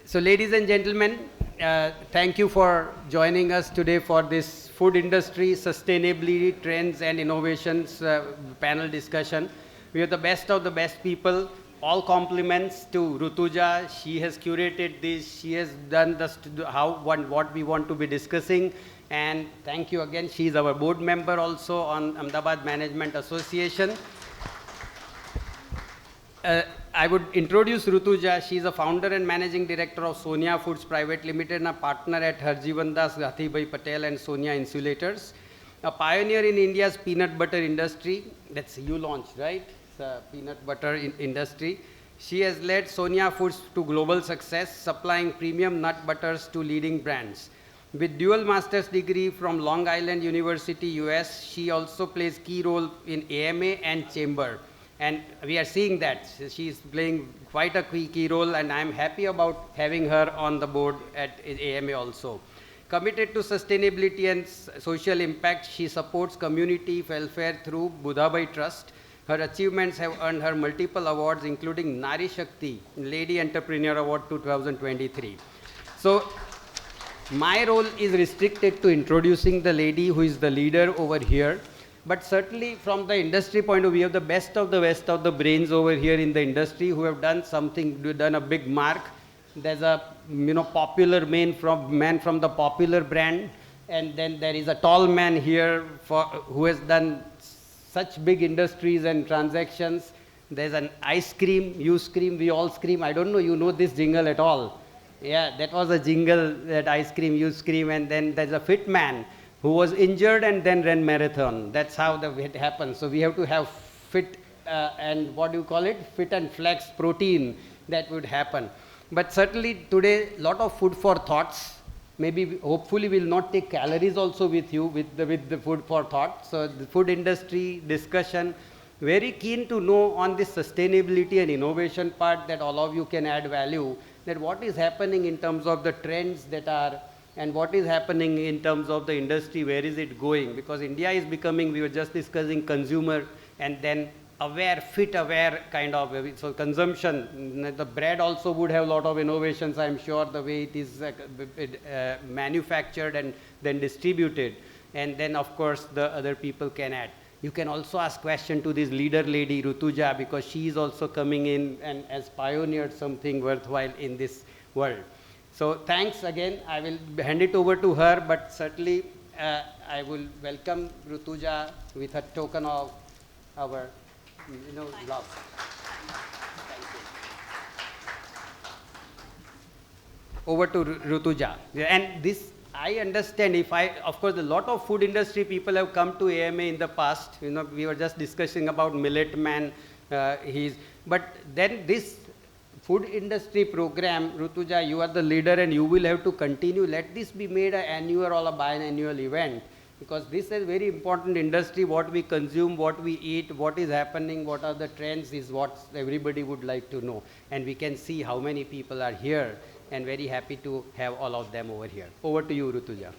So ladies and gentlemen, thank you for joining us today for this food industry, sustainability, trends and innovations panel discussion. We have the best of the best people. All compliments to Rutuja. She has curated this. She has done this what we want to be discussing. And thank you again. She is our board member also on Ahmedabad Management Association. I would introduce Rutuja. She is a founder and managing director of Sonya Foods Private Limited and a partner at Harjivandas Gathibai Patel and Sonya Insulators. A pioneer in India's peanut butter industry. That's you launched, right? Peanut butter industry. She has led Sonya Foods to global success, supplying premium nut butters to leading brands. With dual master's degree from Long Island University, US, she also plays key role in AMA and Chamber. And we are seeing that she is playing quite a key role, and I'm happy about having her on the board at AMA also. Committed to sustainability and social impact, she supports community welfare through Budhabai Trust. Her achievements have earned her multiple awards, including Nari Shakti Lady Entrepreneur Award 2023. So my role is restricted to introducing the lady who is the leader over here. But certainly from the industry point of view, we have the best of the brains over here in the industry who have done something, done a big mark. There's a popular man from the popular brand, and then there is a tall man here who has done such big industries and transactions. There's an ice cream, you scream, we all scream. I don't know, you know this jingle at all. Yeah, that was a jingle, that ice cream, you scream, and then there's a fit man who was injured and then ran marathon. That's how it happens. So we have to have fit and what do you call it? Fit and flex protein that would happen. But certainly today, lot of food for thoughts. Maybe, hopefully, we'll not take calories also with you with the food for thought. So the food industry discussion, very keen to know on this sustainability and innovation part that all of you can add value, that what is happening in terms of the trends that are, and what is happening in terms of the industry, where is it going? Because India is becoming, we were just discussing consumer and then aware, fit aware kind of, so consumption, the bread also would have a lot of innovations, I'm sure, the way it is manufactured and then distributed. And then of course the other people can add. You can also ask question to this leader lady, Rutuja, because she is also coming in and has pioneered something worthwhile in this world. So thanks again. I will hand it over to her, but certainly I will welcome Rutuja with a token of our love. Thank you. Over to Rutuja. And this, I understand, of course, a lot of food industry people have come to AMA in the past. We were just discussing about Millet Man. But then this food industry program, Rutuja, you are the leader and you will have to continue. Let this be made an annual or a biannual event, because this is very important industry. What we consume, what we eat, what is happening, what are the trends is what everybody would like to know. And we can see how many people are here, and very happy to have all of them over here. Over to you, Rutuja.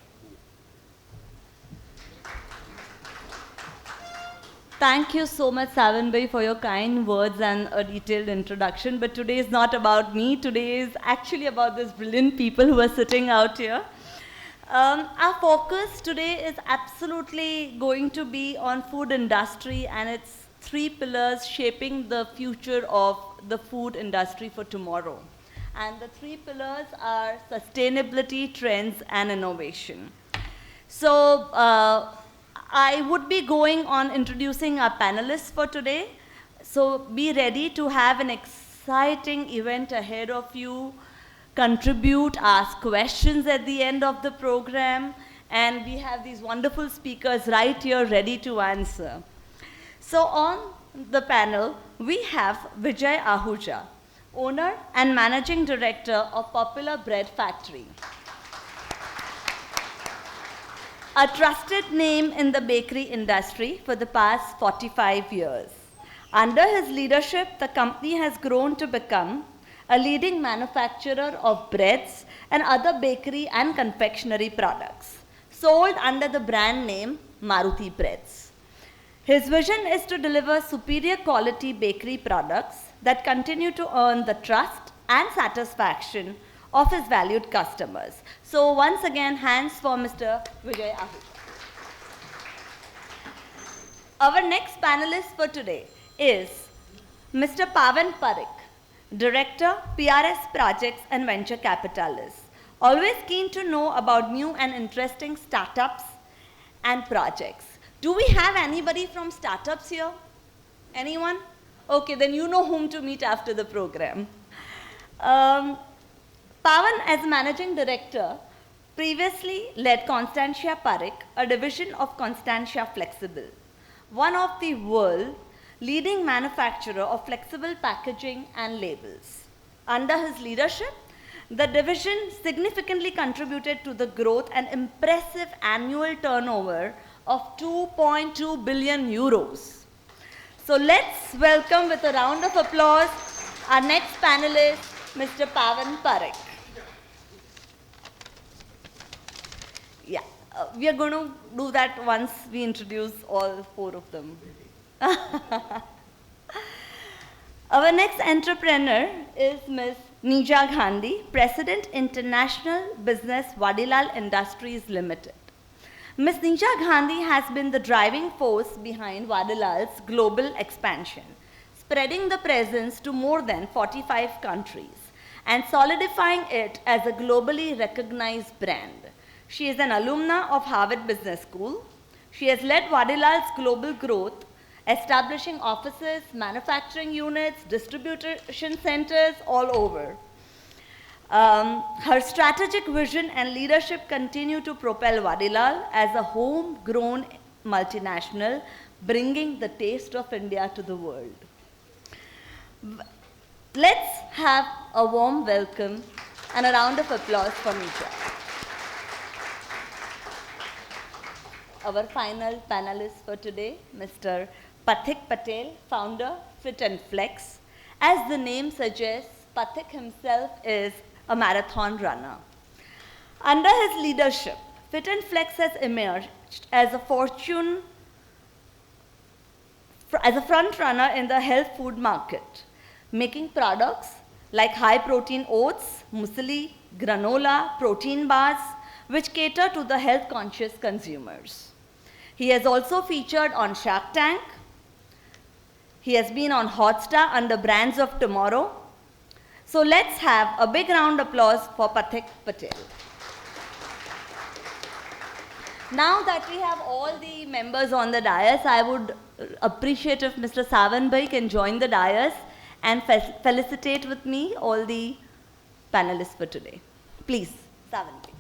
Thank you so much, Savanbhai, for your kind words and a detailed introduction. But today is not about me. Today is actually about these brilliant people who are sitting out here. Our focus today is absolutely going to be on food industry and its three pillars shaping the future of the food industry for tomorrow. And the three pillars are sustainability, trends, and innovation. So, I would be going on introducing our panelists for today. So be ready to have an exciting event ahead of you, contribute, ask questions at the end of the program, and we have these wonderful speakers right here ready to answer. So on the panel, we have Vijay Ahuja, owner and managing director of Popular Bread Factory, a trusted name in the bakery industry for the past 45 years. Under his leadership, the company has grown to become a leading manufacturer of breads and other bakery and confectionery products, sold under the brand name Maruti Breads. His vision is to deliver superior quality bakery products that continue to earn the trust and satisfaction of his valued customers. So once again, hands for Mr. Vijay Ahuja. Our next panelist for today is Mr. Pavan Parikh, Director, PRS Projects and Venture Capitalist. Always keen to know about new and interesting startups and projects. Do we have anybody from startups here? Anyone? Okay, then you know whom to meet after the program. Pavan, as Managing Director, previously led Constantia Parikh, a division of Constantia Flexible, one of the world's leading manufacturer of flexible packaging and labels. Under his leadership, the division significantly contributed to the growth and impressive annual turnover of 2.2 billion euros. So let's welcome with a round of applause our next panelist, Mr. Pavan Parikh. Yeah, we are going to do that once we introduce all four of them. Our next entrepreneur is Ms. Nija Gandhi, President International Business Vadilal Industries Limited. Ms. Nija Gandhi has been the driving force behind Vadilal's global expansion, spreading the presence to more than 45 countries and solidifying it as a globally recognized brand. She is an alumna of Harvard Business School. She has led Vadilal's global growth, establishing offices, manufacturing units, distribution centers all over. Her strategic vision and leadership continue to propel Vadilal as a homegrown multinational, bringing the taste of India to the world. Let's have a warm welcome and a round of applause for Nija. Our final panelist for today, Mr. Pathik Patel, founder, Fit and Flex. As the name suggests, Pathik himself is a marathon runner. Under his leadership, Fit and Flex has emerged as a front runner in the health food market, making products like high protein oats, muesli, granola, protein bars, which cater to the health conscious consumers. He has also featured on Shark Tank. He has been on Hotstar under Brands of Tomorrow. So let's have a big round of applause for Pathik Patel. Now that we have all the members on the dais, I would appreciate if Mr. Savan Bhai can join the dais and felicitate with me all the panelists for today. Please, Savan Bhai.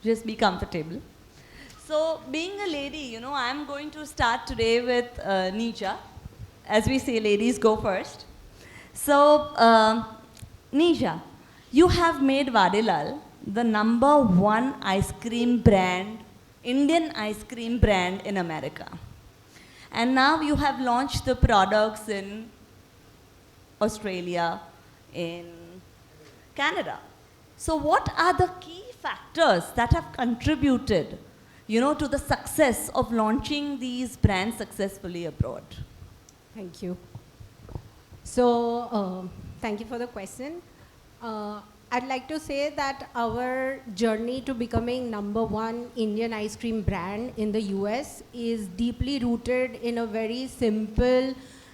Just be comfortable. So being a lady, you know, I'm going to start today with Nija. As we say, ladies go first. So, Nija, you have made Vadilal the #1 ice cream brand, Indian ice cream brand in America. And now you have launched the products in Australia, in Canada. So what are the key factors that have contributed, to the success of launching these brands successfully abroad? Thank you. So, thank you for the question. I'd like to say that our journey to becoming #1 Indian ice cream brand in the US is deeply rooted in a very simple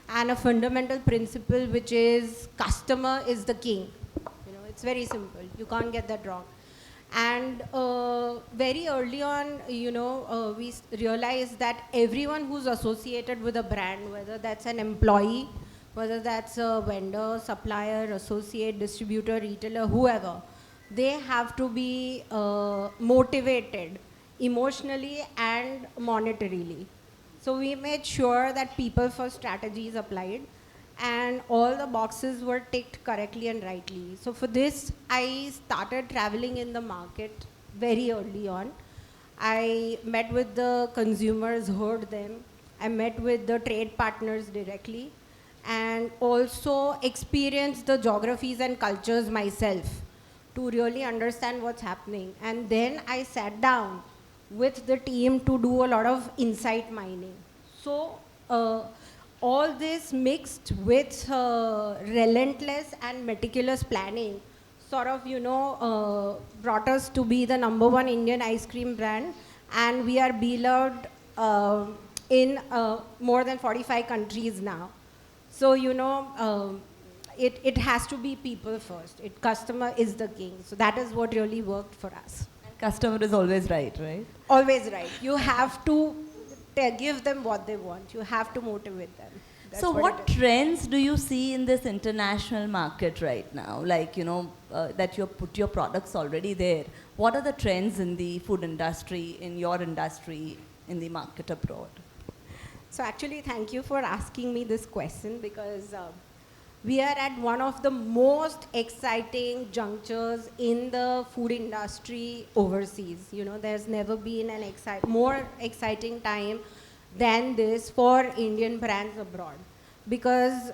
and a fundamental principle, which is customer is the king. It's very simple. You can't get that wrong. And very early on, we realized that everyone who's associated with a brand, whether that's an employee, whether that's a vendor, supplier, associate, distributor, retailer, whoever, they have to be motivated emotionally and monetarily. So we made sure that people first strategies applied and all the boxes were ticked correctly and rightly. So for this, I started traveling in the market very early on. I met with the consumers, heard them. I met with the trade partners directly, and also experienced the geographies and cultures myself to really understand what's happening. And then I sat down with the team to do a lot of insight mining. So all this mixed with relentless and meticulous planning sort of, brought us to be the #1 Indian ice cream brand, and we are beloved in more than 45 countries now. So, it has to be people first. Customer is the king. So that is what really worked for us. And customer is always right, right? Always right. You have to give them what they want. You have to motivate them. That's So what trends do you see in this international market right now? Like, that you put your products already there. What are the trends in the food industry, in your industry, in the market abroad? So actually, thank you for asking me this question, because we are at one of the most exciting junctures in the food industry overseas. There's never been an more exciting time than this for Indian brands abroad. Because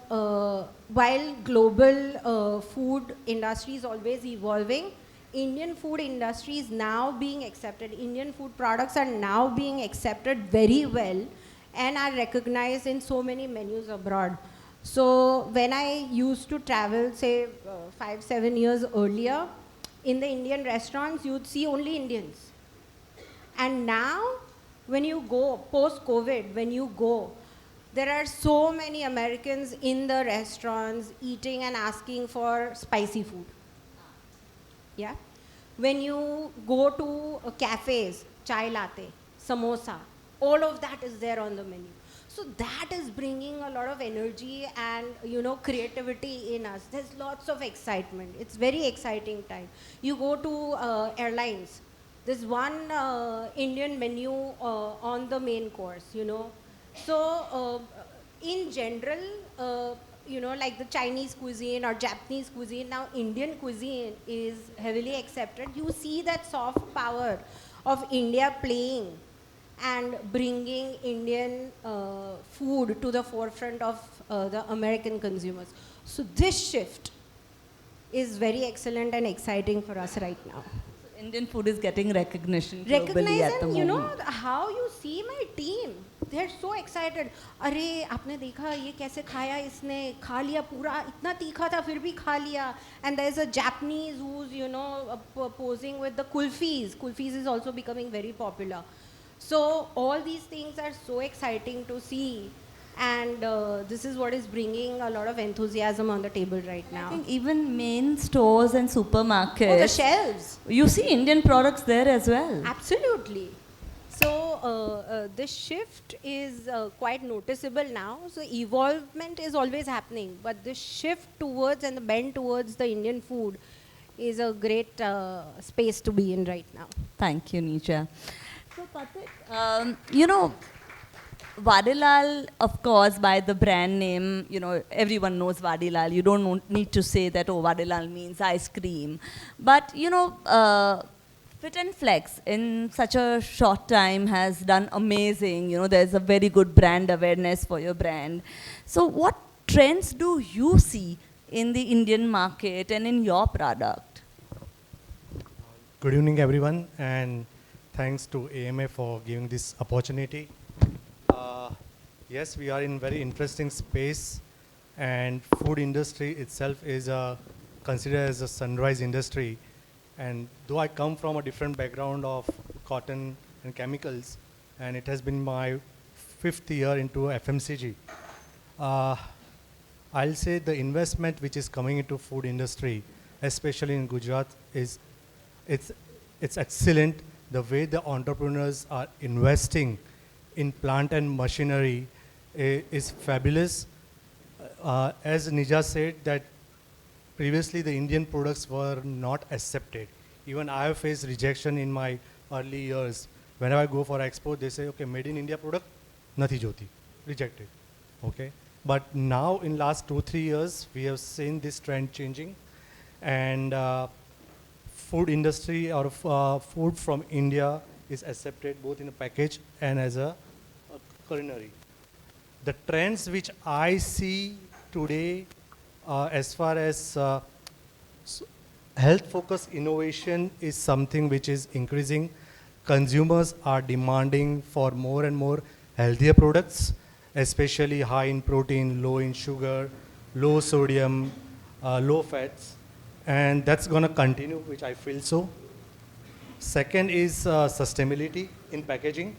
while global food industry is always evolving, Indian food industry is now being accepted. Indian food products are now being accepted very well and are recognized in so many menus abroad. So when I used to travel, say 5-7 years earlier, in the Indian restaurants, you'd see only Indians. And now, when you go, post-COVID, when you go, there are so many Americans in the restaurants eating and asking for spicy food. Yeah? When you go to cafes, chai latte, samosa, all of that is there on the menu. So that is bringing a lot of energy and, creativity in us. There's lots of excitement. It's very exciting time. You go to airlines. There's one Indian menu on the main course, So in general, like the Chinese cuisine or Japanese cuisine, now Indian cuisine is heavily accepted. You see that soft power of India playing and bringing Indian food to the forefront of the American consumers. So this shift is very excellent and exciting for us right now. Indian food is getting recognition globally at the moment. How you see my team, they're so excited. अरे आपने देखा ये कैसे खाया इसने, खा लिया पूरा, इतना तीखा था फिर भी खा लिया. And there's a Japanese who's posing with the kulfis. Kulfis is also becoming very popular. So all these things are so exciting to see, and this is what is bringing a lot of enthusiasm on the table right now. I think even main stores and supermarkets. Oh, the shelves. You see Indian products there as well. Absolutely. So this shift is quite noticeable now. So evolvement is always happening, but this shift towards and the bend towards the Indian food is a great space to be in right now. Thank you, Nija. So, Pathik, Vadilal, of course, by the brand name, everyone knows Vadilal. You don't need to say that, oh, Vadilal means ice cream. But, Fit and Flex in such a short time has done amazing. There's a very good brand awareness for your brand. So what trends do you see in the Indian market and in your product? Good evening, everyone, and thanks to AMA for giving this opportunity. Yes, we are in very interesting space, and food industry itself is considered as a sunrise industry. And though I come from a different background of cotton and chemicals, and it has been my 5th year into FMCG, I'll say the investment which is coming into food industry, especially in Gujarat, it's excellent. The way the entrepreneurs are investing in plant and machinery is fabulous. As Nija said, that previously the Indian products were not accepted. Even I have faced rejection in my early years. Whenever I go for export, they say, okay, made in India product, nathi joti, rejected. Okay. But now in last 2-3 years, we have seen this trend changing, and food industry or food from India is accepted both in a package and as a culinary. The trends which I see today as far as health focused innovation is something which is increasing. Consumers are demanding for more and more healthier products, especially high in protein, low in sugar, low sodium, low fats, and that's going to continue, which I feel so. Second is sustainability in packaging.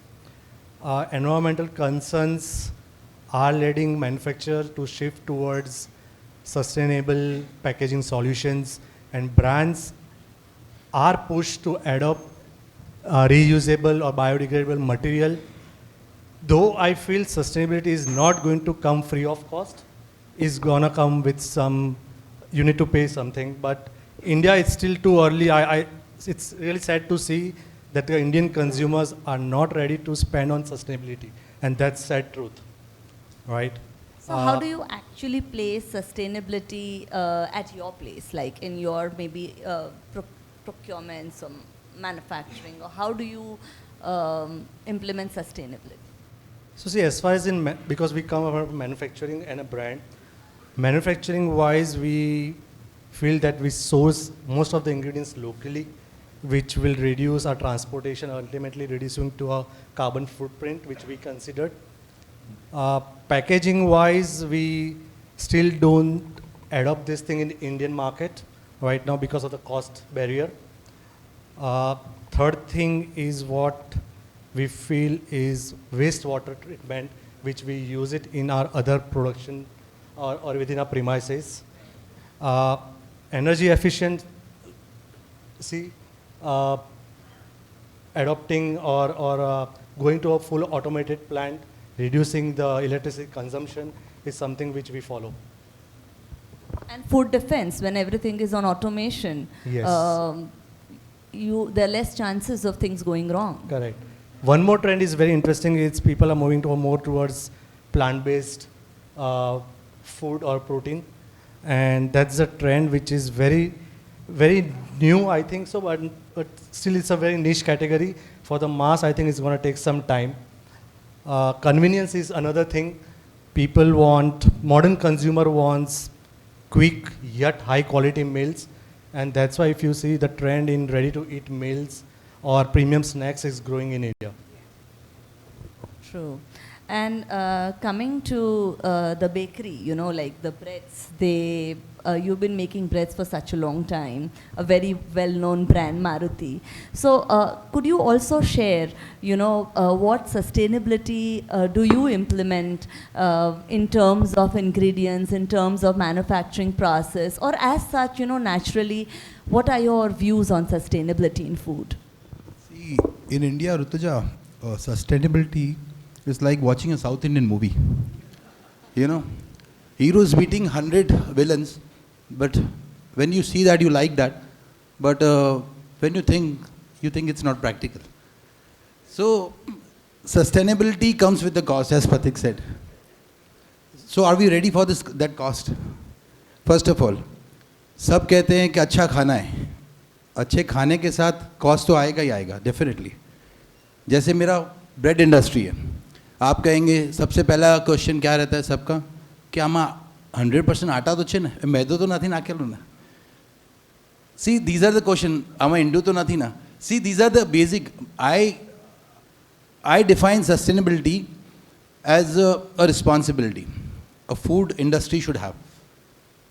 Environmental concerns are leading manufacturers to shift towards sustainable packaging solutions, and brands are pushed to adopt reusable or biodegradable material. Though I feel sustainability is not going to come free of cost, it's gonna come with some, you need to pay something. But India, it's still too early. It's really sad to see that the Indian consumers are not ready to spend on sustainability, and that's sad truth, right? So how do you actually place sustainability at your place, like in your maybe procurements or manufacturing, or how do you implement sustainability? So see, as far as because we come from manufacturing and a brand, manufacturing wise, we feel that we source most of the ingredients locally, which will reduce our transportation, ultimately reducing to our carbon footprint, which we considered. Packaging wise, we still don't adopt this thing in the Indian market right now because of the cost barrier. Third thing is what we feel is wastewater treatment, which we use it in our other production or within our premises. Energy efficient, adopting or going to a full automated plant, reducing the electricity consumption is something which we follow. And food defense, when everything is on automation, yes. There are less chances of things going wrong. Correct. One more trend is very interesting. It's people are moving to more towards plant-based food or protein, and that's a trend which is very, very new, I think so. But still, it's a very niche category. For the mass, I think it's going to take some time. Convenience is another thing. People want, modern consumer wants quick yet high quality meals, and that's why if you see the trend in ready to eat meals or premium snacks is growing in India. True. And coming to the bakery, like the breads, you've been making breads for such a long time, a very well-known brand, Maruti. So could you also share, what sustainability do you implement in terms of ingredients, in terms of manufacturing process, or as such, naturally, what are your views on sustainability in food? See, in India, Rutuja, sustainability is like watching a South Indian movie. Heroes beating 100 villains, but when you see that, you like that. But when you think it's not practical. So, sustainability comes with the cost, as Pathik said. So, are we ready for that cost? First of all, सब कहते हैं कि अच्छा खाना है. अच्छे खाने के साथ कॉस्ट तो आएगा ही आएगा, डेफिनेटली. जैसे मेरा ब्रेड इंडस्ट्री है, आप कहेंगे सबसे पहला क्वेश्चन क्या रहता है सबका, कि हम 100% આટા તો છે ને, મેદો તો નથી નાખેલું ને. See, these are the question. આમાં ઈંડું તો નથી ના. See, these are the basic. I define sustainability as a responsibility a food industry should have.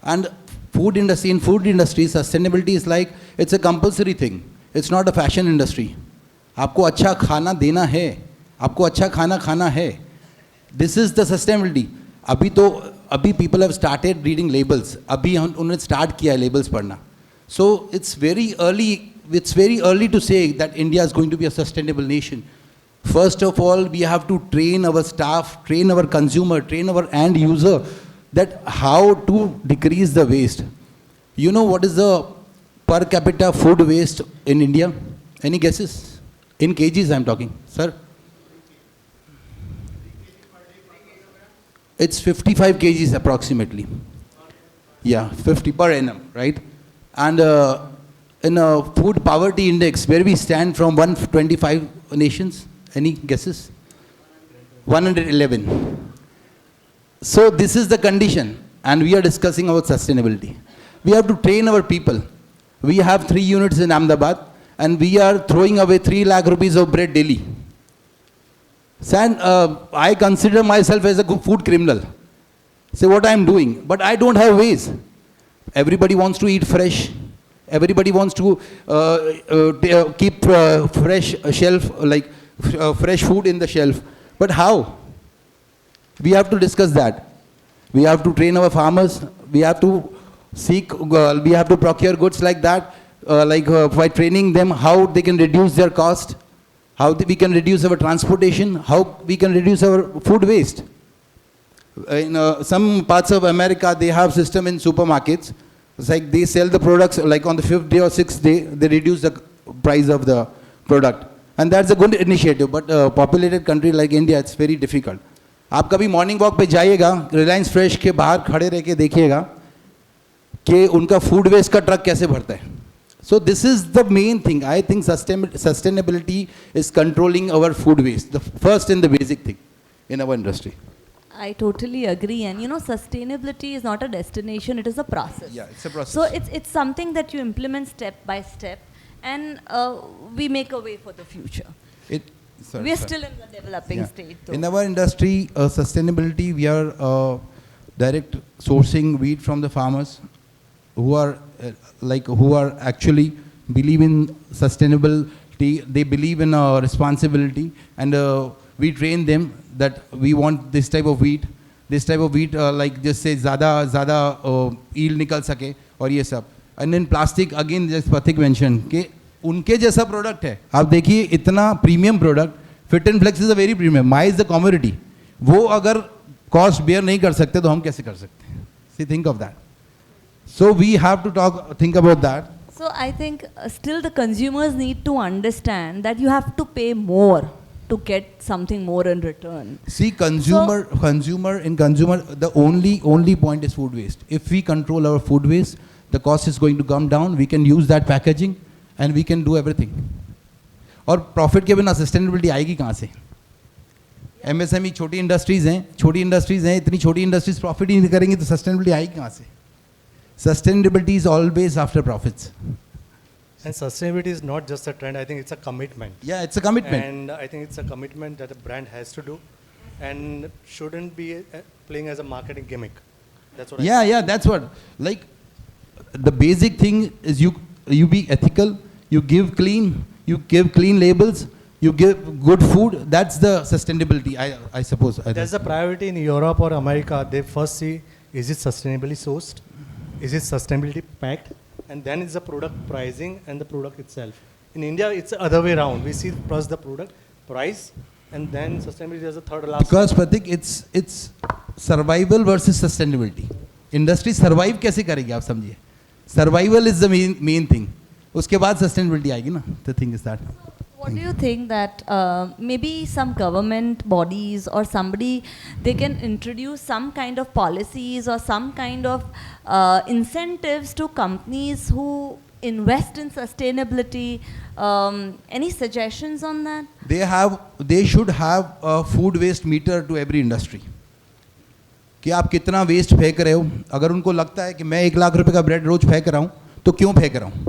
And in food industry, sustainability is like, it's a compulsory thing. It's not a fashion industry. आपको अच्छा खाना देना है, आपको अच्छा खाना खाना है. This is the sustainability. अभी people have started reading labels. अभी उन्होंने start किया है labels पढ़ना. So it's very early to say that India is going to be a sustainable nation. First of all, we have to train our staff, train our consumer, train our end user that how to decrease the waste. You know what is the per capita food waste in India? Any guesses? In kgs I'm talking, sir. It's 55 kgs approximately. Yeah, 50 per annum, right? And in a food poverty index, where we stand from 125 nations, any guesses? 111. So this is the condition, and we are discussing about sustainability. We have to train our people. We have 3 units in Ahmedabad, and we are throwing away 3 lakh rupees of bread daily. I consider myself as a food criminal. Say what I am doing, but I don't have ways. Everybody wants to eat fresh. Everybody wants to keep fresh shelf, like fresh food in the shelf. But how? We have to discuss that. We have to train our farmers. We have to we have to procure goods like that, by training them how they can reduce their cost, how we can reduce our transportation, how we can reduce our food waste. In some parts of America, they have system in supermarkets. It's like they sell the products like on the 5th day or 6th day, they reduce the price of the product. And that's a good initiative, but populated country like India, it's very difficult. आप कभी morning walk पे जाइएगा, Reliance fresh के बाहर खड़े रह के देखिएगा कि उनका फूड वेस्ट का ट्रक कैसे भरता है. So this is the main thing. I think sustainability is controlling our food waste, the first and the basic thing in our industry. I totally agree. And sustainability is not a destination, it is a process. Yeah, it's a process. So it's something that you implement step by step, and we make a way for the future. We are still in the developing stage. Though. In our industry, sustainability, we are direct sourcing wheat from the farmers who are actually believe in sustainability. They believe in responsibility, and we train them that we want this type of wheat, like just say ज़्यादा yield निकल सके और ये सब. And then plastic, again, just Pathik mentioned कि उनके जैसा product है. आप देखिए इतना premium product, fit and flex is a very premium, my is the commodity. वो अगर कॉस्ट बेयर नहीं कर सकते तो हम कैसे कर सकते हैं? See think of that. So we have to think about that. So I think still the consumers need to understand that you have to pay more to get something more in return. See, consumer, the only point is food waste. If we control our food waste, the cost is going to come down. We can use that packaging, and we can do everything. और profit के बिना sustainability आएगी कहाँ से? MSME छोटी industries हैं, इतनी छोटी इंडस्ट्रीज प्रॉफिट ही नहीं करेंगी तो सस्टेनेबिलिटी आएगी कहाँ से? Sustainability is always after profits. And sustainability is not just a trend, I think it's a commitment. Yeah, it's a commitment. And I think it's a commitment that a brand has to do and shouldn't be playing as a marketing gimmick. That's what Yeah, that's what. Like, the basic thing is you be ethical, you give clean labels, you give good food. That's the sustainability, I suppose. There's a priority in Europe or America. They first see, is it sustainably sourced? Is it sustainability packed? And then it's the product pricing and the product itself. In India, it's the other way around. We see first the product, price, and then sustainability as the third last. Because Pathik, it's survival versus sustainability. Industry survive कैसे करेगी आप समझिए? Survival is the main thing. उसके बाद sustainability आएगी ना? The thing is that. What do you think that maybe some government bodies or somebody, they can introduce some kind of policies or some kind of incentives to companies who invest in sustainability? Any suggestions on that? They should have a food waste meter to every industry. कि आप कितना waste फेंक रहे हो. अगर उनको लगता है कि मैं 1 लाख रुपए का ब्रेड रोज फेंक रहा हूँ, तो क्यों फेंक रहा हूँ?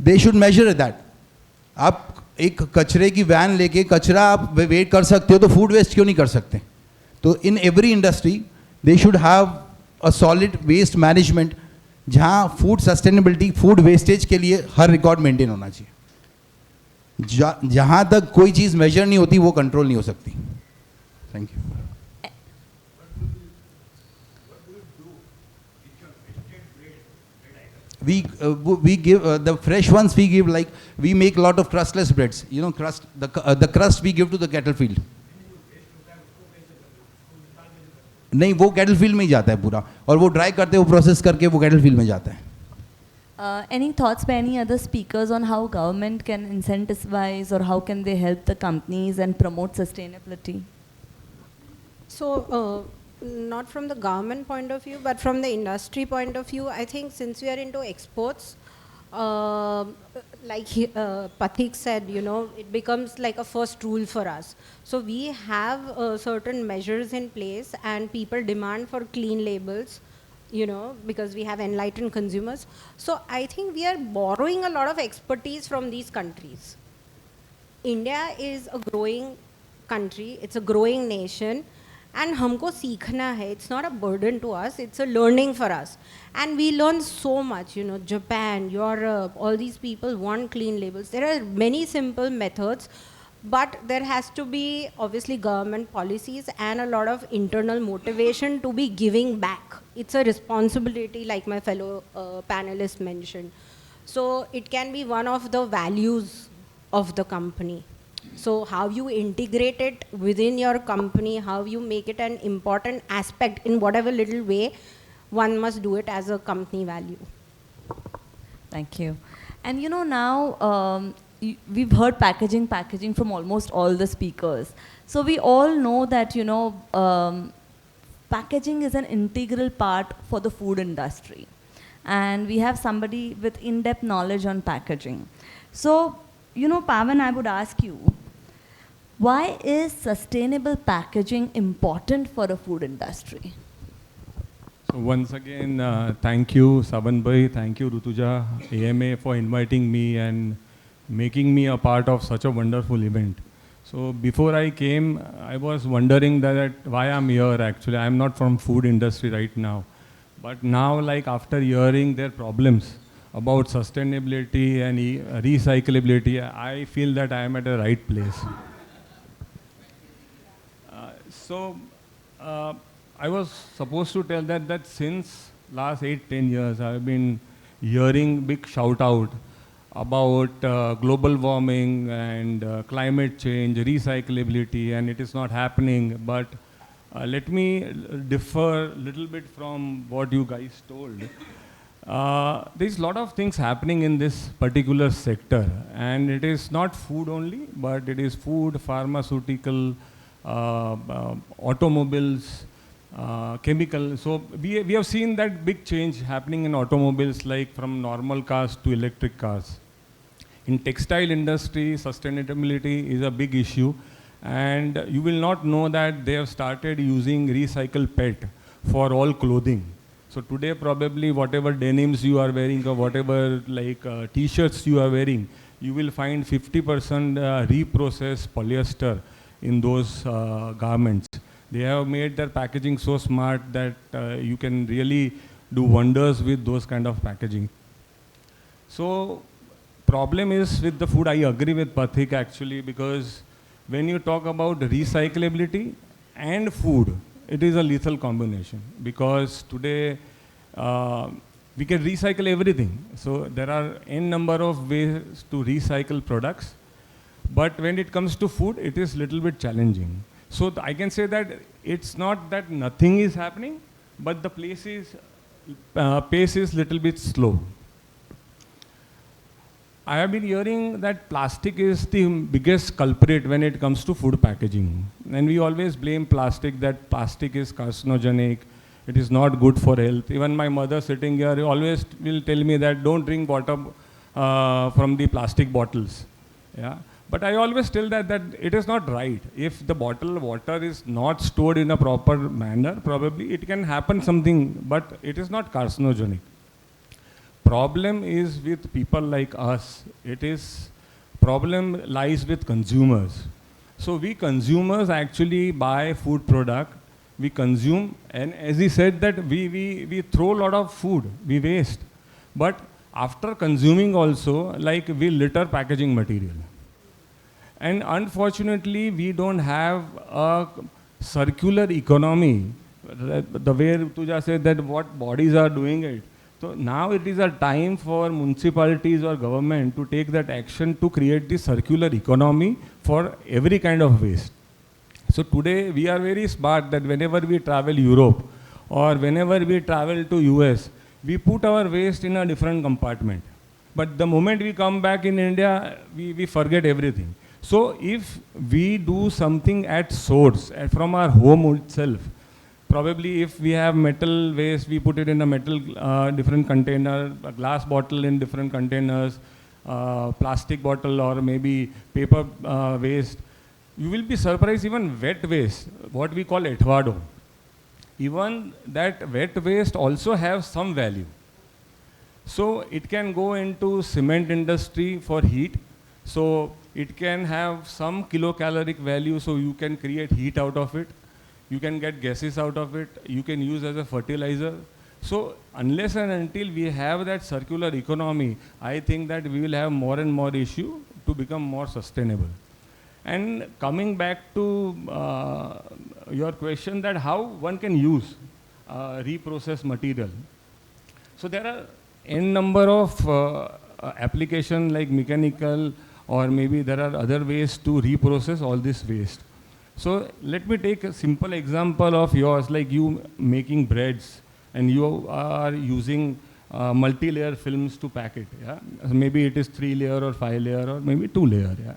They should measure that. आप एक कचरे की वैन लेके कचरा आप वेट कर सकते हो, तो फूड वेस्ट क्यों नहीं कर सकते? तो in every industry they should have a solid waste management, जहाँ फूड सस्टेनेबिलिटी, फूड वेस्टेज के लिए हर रिकॉर्ड मेंटेन होना चाहिए. जहाँ तक कोई चीज़ मेजर नहीं होती, वो कंट्रोल नहीं हो सकती. Thank you. We give the fresh ones, we give, like we make a lot of crustless breads, you know, crust, the crust we give to the cattle field. नहीं, वो कैटल फील्ड में ही जाता है पूरा, और वो ड्राई करते हैं, वो प्रोसेस करके वो कैटल फील्ड में जाता है. Any thoughts by any other speakers on how government can incentivize or how can they help the companies and promote sustainability? So, not from the government point of view, but from the industry point of view, I think since we are into exports, like Pathik said, you know, it becomes like a first rule for us. So we have certain measures in place, and people demand for clean labels, you know, because we have enlightened consumers. So I think we are borrowing a lot of expertise from these countries. India is a growing country, it's a growing nation, and हमको सीखना है. It's not a burden to us, it's a learning for us. And we learn so much, you know, Japan, Europe, all these people want clean labels. There are many simple methods, but there has to be obviously government policies and a lot of internal motivation to be giving back. It's a responsibility, like my fellow panelists mentioned. So it can be one of the values of the company. So how you integrate it within your company, how you make it an important aspect in whatever little way, one must do it as a company value. Thank you. And you know, now we've heard packaging from almost all the speakers. So we all know that, you know, packaging is an integral part for the food industry. And we have somebody with in-depth knowledge on packaging. So, you know, Pavan, I would ask you, why is sustainable packaging important for the food industry? So once again, thank you, Saban Bhai, thank you, Rutuja, AMA, for inviting me and making me a part of such a wonderful event. So before I came, I was wondering that why I'm here actually. I'm not from food industry right now. But now, like after hearing their problems about sustainability and recyclability, I feel that I am at the right place. I was supposed to tell that since last 8-10 years, I've been hearing big shout out about global warming and climate change, recyclability, and it is not happening. But let me differ a little bit from what you guys told. There's a lot of things happening in this particular sector, and it is not food only, but it is food, pharmaceutical, automobiles, chemical. So we have seen that big change happening in automobiles, like from normal cars to electric cars. In textile industry, sustainability is a big issue, and you will not know that they have started using recycled PET for all clothing. So today probably whatever denims you are wearing or whatever like t-shirts you are wearing, you will find 50% reprocessed polyester in those garments. They have made their packaging so smart that you can really do wonders with those kind of packaging. So problem is with the food, I agree with Pathik actually, because when you talk about recyclability and food, it is a lethal combination, because today we can recycle everything. So there are n number of ways to recycle products, but when it comes to food, it is little bit challenging. So I can say that it's not that nothing is happening, but the pace is little bit slow. I have been hearing that plastic is the biggest culprit when it comes to food packaging. And we always blame plastic, that plastic is carcinogenic, it is not good for health. Even my mother sitting here always will tell me that don't drink water from the plastic bottles. Yeah? But I always tell that it is not right. If the bottled water is not stored in a proper manner, probably it can happen something, but it is not carcinogenic. Problem is with people like us. Problem lies with consumers. So we consumers actually buy food product, we consume, and as he said that we throw a lot of food, we waste. But after consuming also, like we litter packaging material. And unfortunately, we don't have a circular economy. The way Rutuja said that what bodies are doing it. So now it is a time for municipalities or government to take that action to create this circular economy for every kind of waste. So today we are very smart that whenever we travel Europe or whenever we travel to US, we put our waste in a different compartment. But the moment we come back in India, we forget everything. So if we do something at source, from our home itself, probably if we have metal waste, we put it in a metal different container, a glass bottle in different containers, plastic bottle or maybe paper waste. You will be surprised even wet waste, what we call etvado. Even that wet waste also has some value. So it can go into cement industry for heat. So it can have some kilocaloric value, so you can create heat out of it. You can get gases out of it. You can use as a fertilizer. So unless and until we have that circular economy, I think that we will have more and more issue to become more sustainable. And coming back to your question that how one can use reprocessed material. So there are n number of application like mechanical, or maybe there are other ways to reprocess all this waste. So let me take a simple example of yours, like you making breads and you are using multi-layer films to pack it. Yeah? Maybe it is 3-layer or 5-layer or maybe 2-layer. Yeah?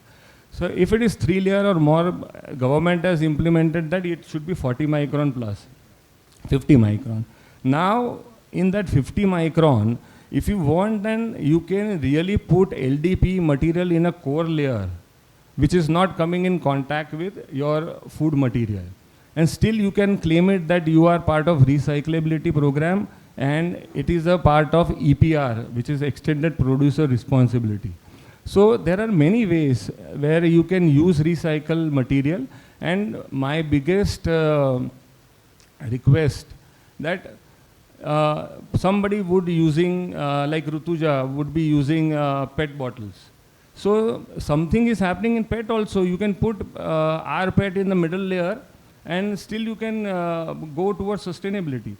So if it is 3-layer or more, government has implemented that it should be 40 micron plus 50 micron. Now in that 50 micron, if you want, then you can really put LDP material in a core layer, which is not coming in contact with your food material. And still you can claim it that you are part of recyclability program and it is a part of EPR, which is extended producer responsibility. So there are many ways where you can use recycled material, and my biggest request that somebody would using, like Rutuja would be using PET bottles. So something is happening in PET also. You can put our PET in the middle layer and still you can go towards sustainability.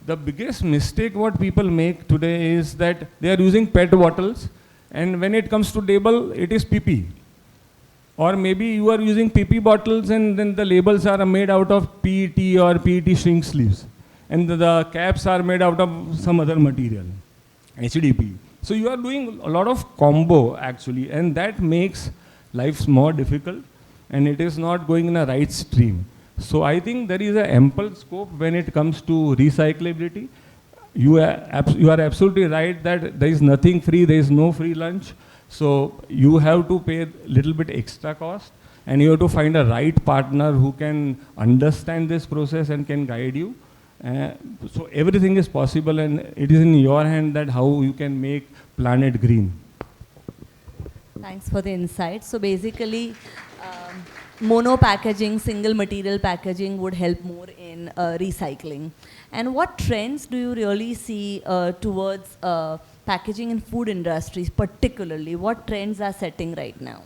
The biggest mistake what people make today is that they are using PET bottles, and when it comes to label, it is PP. Or maybe you are using PP bottles and then the labels are made out of PET or PET shrink sleeves. And the caps are made out of some other material, HDP. So you are doing a lot of combo actually, and that makes life more difficult and it is not going in a right stream. So I think there is an ample scope when it comes to recyclability. You are absolutely right that there is nothing free, there is no free lunch. So you have to pay a little bit extra cost, and you have to find a right partner who can understand this process and can guide you. So everything is possible, and it is in your hand that how you can make planet green. Thanks for the insight. So basically, mono packaging, single material packaging would help more in recycling. And what trends do you really see towards packaging in food industries particularly? What trends are setting right now?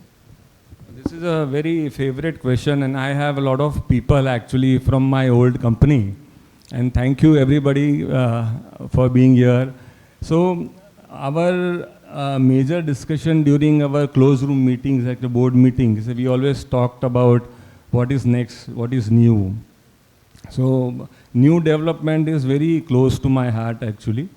This is a very favorite question, and I have a lot of people actually from my old company. And thank you everybody for being here. So our major discussion during our closed room meetings, like the board meetings, we always talked about what is next, what is new. So new development is very close to my heart actually.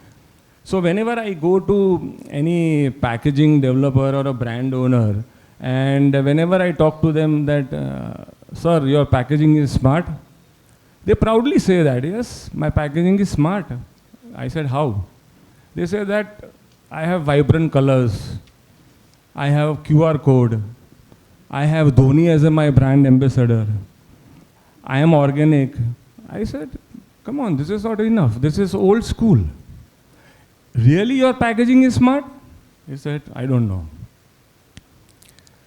So whenever I go to any packaging developer or a brand owner, and whenever I talk to them that, sir, your packaging is smart, they proudly say that, yes, my packaging is smart. I said, how? They say that I have vibrant colors, I have QR code, I have Dhoni as my brand ambassador. I am organic. I said, come on, this is not enough. This is old school. Really, your packaging is smart? He said, I don't know.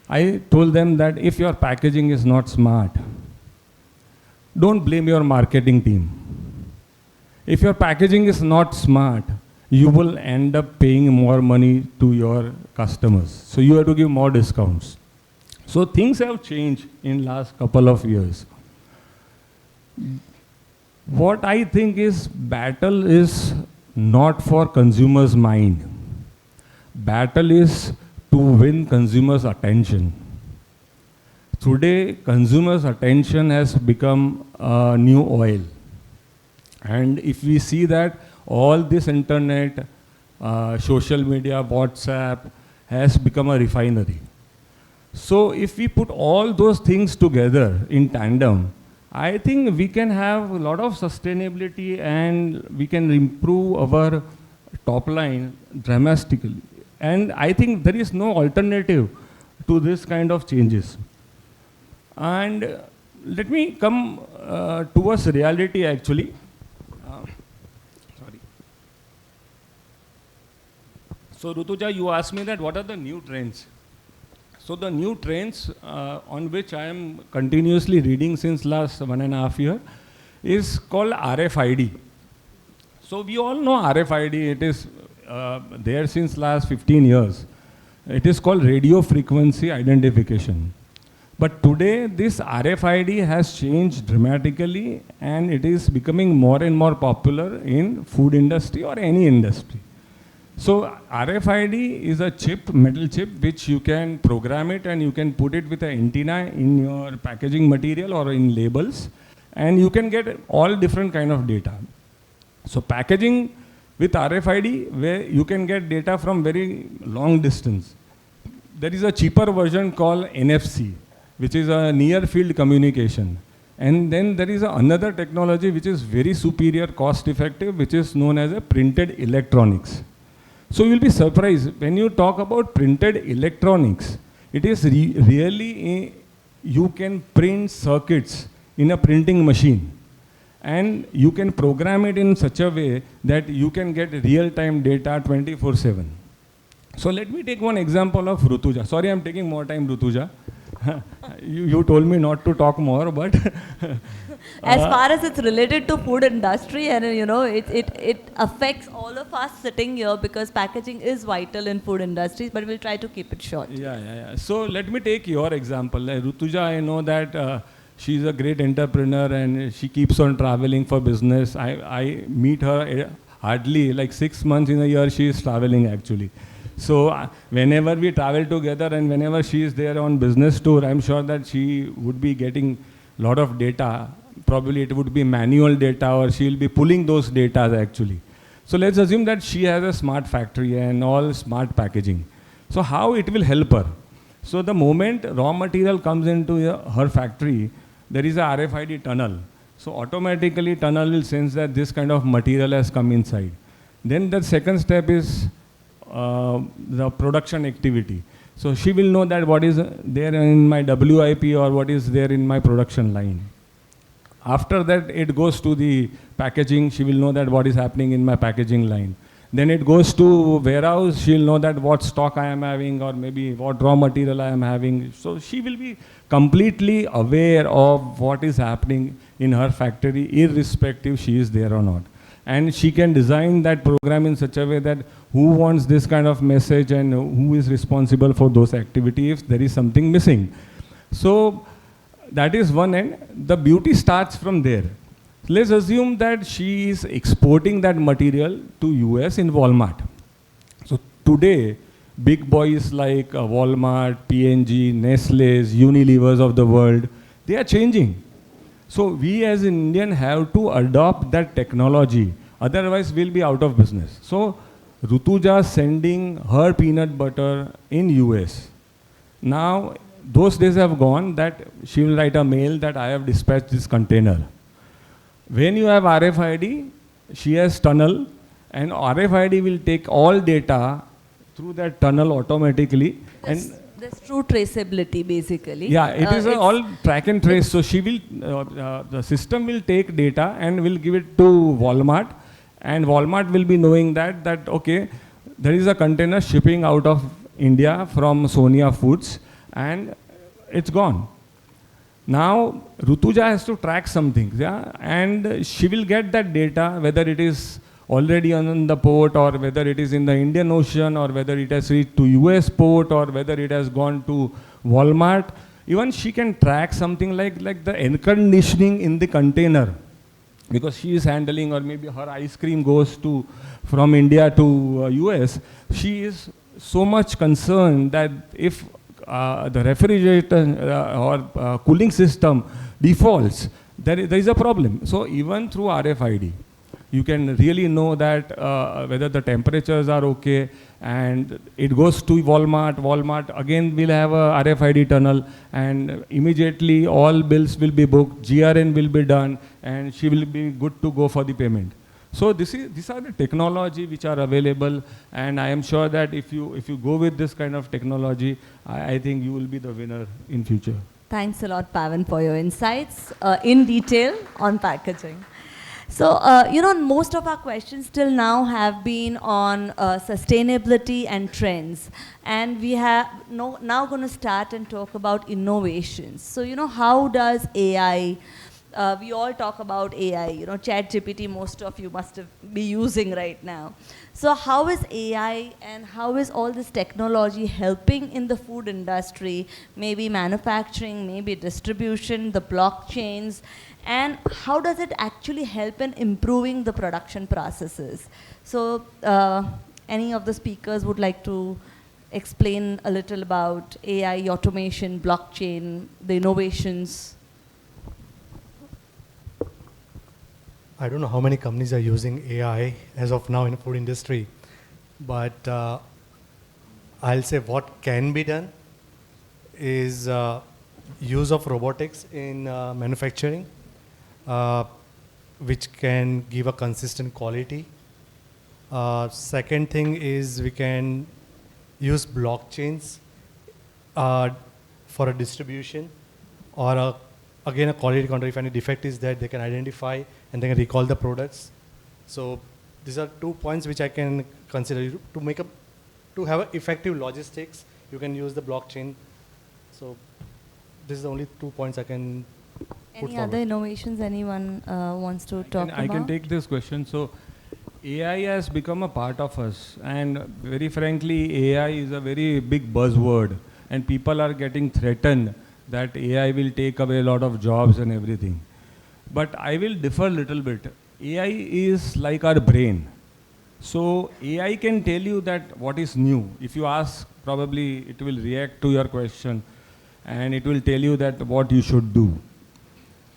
I told them that if your packaging is not smart, don't blame your marketing team. If your packaging is not smart, you will end up paying more money to your customers. So you have to give more discounts. So things have changed in last couple of years. What I think is battle is not for consumers' mind. Battle is to win consumers' attention. Today, consumers' attention has become a new oil. And if we see that all this internet, social media, WhatsApp has become a refinery. So if we put all those things together in tandem, I think we can have a lot of sustainability and we can improve our top line dramatically. And I think there is no alternative to this kind of changes. And let me come towards reality actually. Sorry. So Rutuja, you asked me that what are the new trends? So the new trends on which I am continuously reading since last 1.5 years is called RFID. So we all know RFID, it is there since last 15 years. It is called radio frequency identification. But today this RFID has changed dramatically and it is becoming more and more popular in food industry or any industry. So RFID is a chip, metal chip, which you can program it and you can put it with an antenna in your packaging material or in labels, and you can get all different kind of data. So packaging with RFID, where you can get data from very long distance. There is a cheaper version called NFC, which is a near field communication. And then there is another technology which is very superior, cost effective, which is known as a printed electronics. So you'll be surprised when you talk about printed electronics, it is really, you can print circuits in a printing machine and you can program it in such a way that you can get real-time data 24/7. So let me take one example of Rutuja. Sorry, I'm taking more time, Rutuja. you told me not to talk more, but as far as it's related to food industry, and you know, it affects all of us sitting here because packaging is vital in food industries, but we'll try to keep it short. Yeah. So let me take your example. Rutuja, I know that she's a great entrepreneur and she keeps on traveling for business. I meet her hardly like 6 months in a year she is traveling actually. So whenever we travel together and whenever she is there on business tour, I'm sure that she would be getting a lot of data. Probably it would be manual data or she'll be pulling those data actually. So let's assume that she has a smart factory and all smart packaging. So how it will help her? So the moment raw material comes into her factory, there is a RFID tunnel. So automatically tunnel will sense that this kind of material has come inside. Then the second step is the production activity. So she will know that what is there in my WIP or what is there in my production line. After that, it goes to the packaging. She will know that what is happening in my packaging line. Then it goes to warehouse. She'll know that what stock I am having or maybe what raw material I am having. So she will be completely aware of what is happening in her factory, irrespective she is there or not. And she can design that program in such a way that who wants this kind of message and who is responsible for those activities if there is something missing. So that is one end. The beauty starts from there. Let's assume that she is exporting that material to US in Walmart. So today, big boys like Walmart, P&G, Nestle's, Unilevers of the world, they are changing. So we as an Indian have to adopt that technology, otherwise we'll be out of business. So Rutuja sending her peanut butter in US. Now those days have gone that she will write a mail that I have dispatched this container. When you have RFID, she has tunnel and RFID will take all data through that tunnel automatically. There's true traceability, basically. Yeah, it is all track and trace. So she will, the system will take data and will give it to Walmart, and Walmart will be knowing that okay, there is a container shipping out of India from Sonya Foods, and it's gone. Now Rutuja has to track some things, yeah, and she will get that data, whether it is already on the port, or whether it is in the Indian Ocean, or whether it has reached to US port, or whether it has gone to Walmart. Even she can track something like the air conditioning in the container, because she is handling, or maybe her ice cream goes to from India to US. She is so much concerned that if the refrigerator or cooling system defaults, there is a problem. So even through RFID, you can really know that whether the temperatures are okay, and it goes to Walmart. Walmart again will have a RFID tunnel, and immediately all bills will be booked, GRN will be done, and she will be good to go for the payment. So these are the technology which are available, and I am sure that if you go with this kind of technology, I think you will be the winner in future. Thanks a lot, Pavan, for your insights in detail on packaging. So, most of our questions till now have been on sustainability and trends. And we have now going to start and talk about innovations. So, how does AI, we all talk about AI, ChatGPT, most of you must be using right now. So how is AI and how is all this technology helping in the food industry, maybe manufacturing, maybe distribution, the blockchains, and how does it actually help in improving the production processes? So any of the speakers would like to explain a little about AI, automation, blockchain, the innovations? I don't know how many companies are using AI as of now in the food industry, but I'll say what can be done is use of robotics in manufacturing, which can give a consistent quality. Second thing is we can use blockchains for a distribution, or again a quality control. If any defect is there, they can identify and they can recall the products. So these are 2 points which I can consider to have effective logistics. You can use the blockchain. So this is the only 2 points I can put Any forward. other innovations anyone wants to talk about? I can take this question. So AI has become a part of us, and very frankly, AI is a very big buzzword, and people are getting threatened that AI will take away a lot of jobs and everything. But I will differ a little bit. AI is like our brain. So AI can tell you that what is new. If you ask, probably it will react to your question, and it will tell you that what you should do.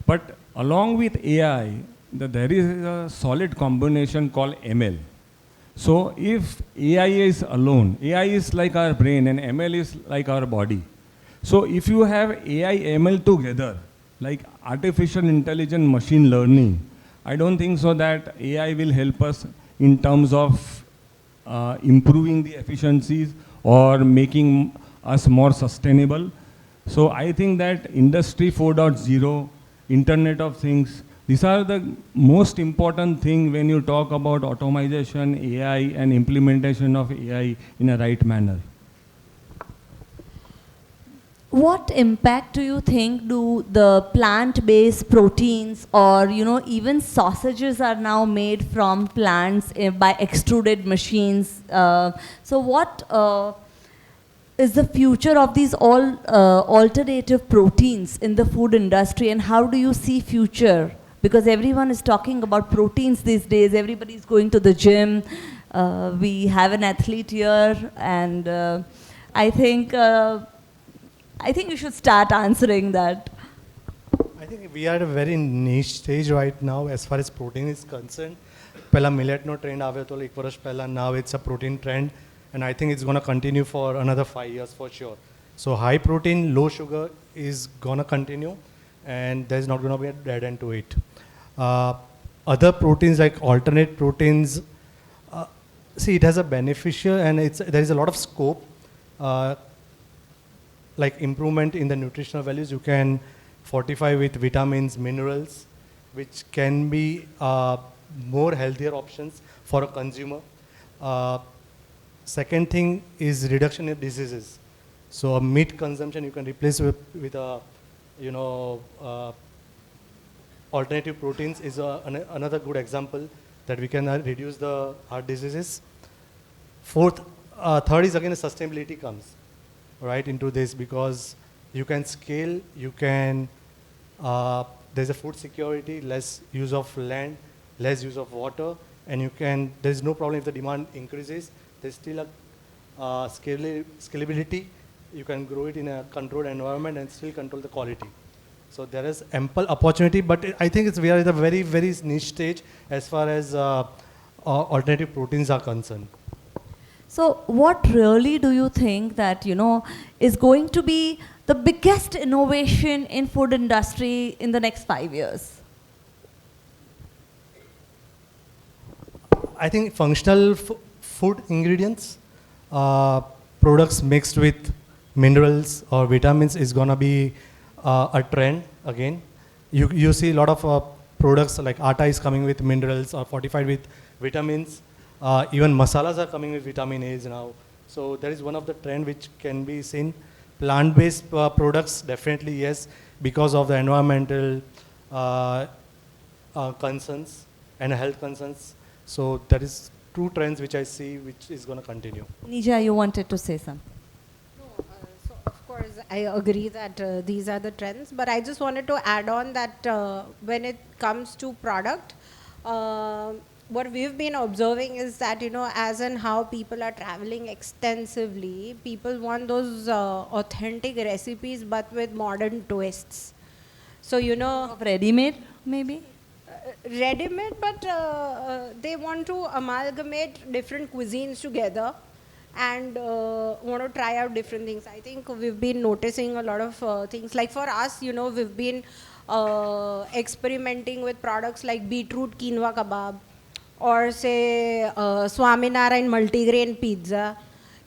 But along with AI, there is a solid combination called ML. So if AI is alone, AI is like our brain and ML is like our body. So if you have AI, ML together, like artificial intelligence, machine learning, I don't think so that AI will help us in terms of improving the efficiencies or making us more sustainable. So I think that Industry 4.0, Internet of Things, these are the most important thing when you talk about automation, AI, and implementation of AI in a right manner. What impact do you think do the plant-based proteins, or even sausages are now made from plants by extruded machines? So what is the future of these all alternative proteins in the food industry, and how do you see future? Because everyone is talking about proteins these days. Everybody is going to the gym. We have an athlete here, and I think you should start answering that. I think we are at a very niche stage right now as far as protein is concerned. Pehla millet no trend aave to ek varash pehla, now it's a protein trend, and I think it's going to continue for another 5 years for sure. So high protein, low sugar is going to continue, and there's not going to be a dead end to it. Other proteins like alternate proteins, see, it has a beneficial, and there is a lot of scope. like improvement in the nutritional values. You can fortify with vitamins, minerals, which can be more healthier options for a consumer. Second thing is reduction in diseases. So a meat consumption you can replace with a, you know, alternative proteins is another good example that we can reduce the heart diseases. Third is again sustainability comes right into this, because you can scale, you can, there's a food security, less use of land, less use of water, and you can, there's no problem if the demand increases, there's still a scalability, you can grow it in a controlled environment and still control the quality. So there is ample opportunity, but I think we are at a very, very niche stage as far as alternative proteins are concerned. So what really do you think that, you know, is going to be the biggest innovation in food industry in the next 5 years? I think functional food ingredients, products mixed with minerals or vitamins is gonna be a trend again. You see a lot of products like atta is coming with minerals or fortified with vitamins. Even masalas are coming with vitamin A's now. So that is one of the trend which can be seen. Plant-based products, definitely yes, because of the environmental concerns and health concerns. So that is two trends which I see which is going to continue. Nija, you wanted to say something. So of course, I agree that these are the trends, but I just wanted to add on that when it comes to product, what we've been observing is that, you know, as and how people are traveling extensively, people want those authentic recipes but with modern twists. So, you know, Ready-made, maybe? ready-made, but they want to amalgamate different cuisines together and want to try out different things. I think we've been noticing a lot of things. Like for us, you know, we've been experimenting with products like beetroot quinoa kebab, or say Swaminarayan multigrain pizza.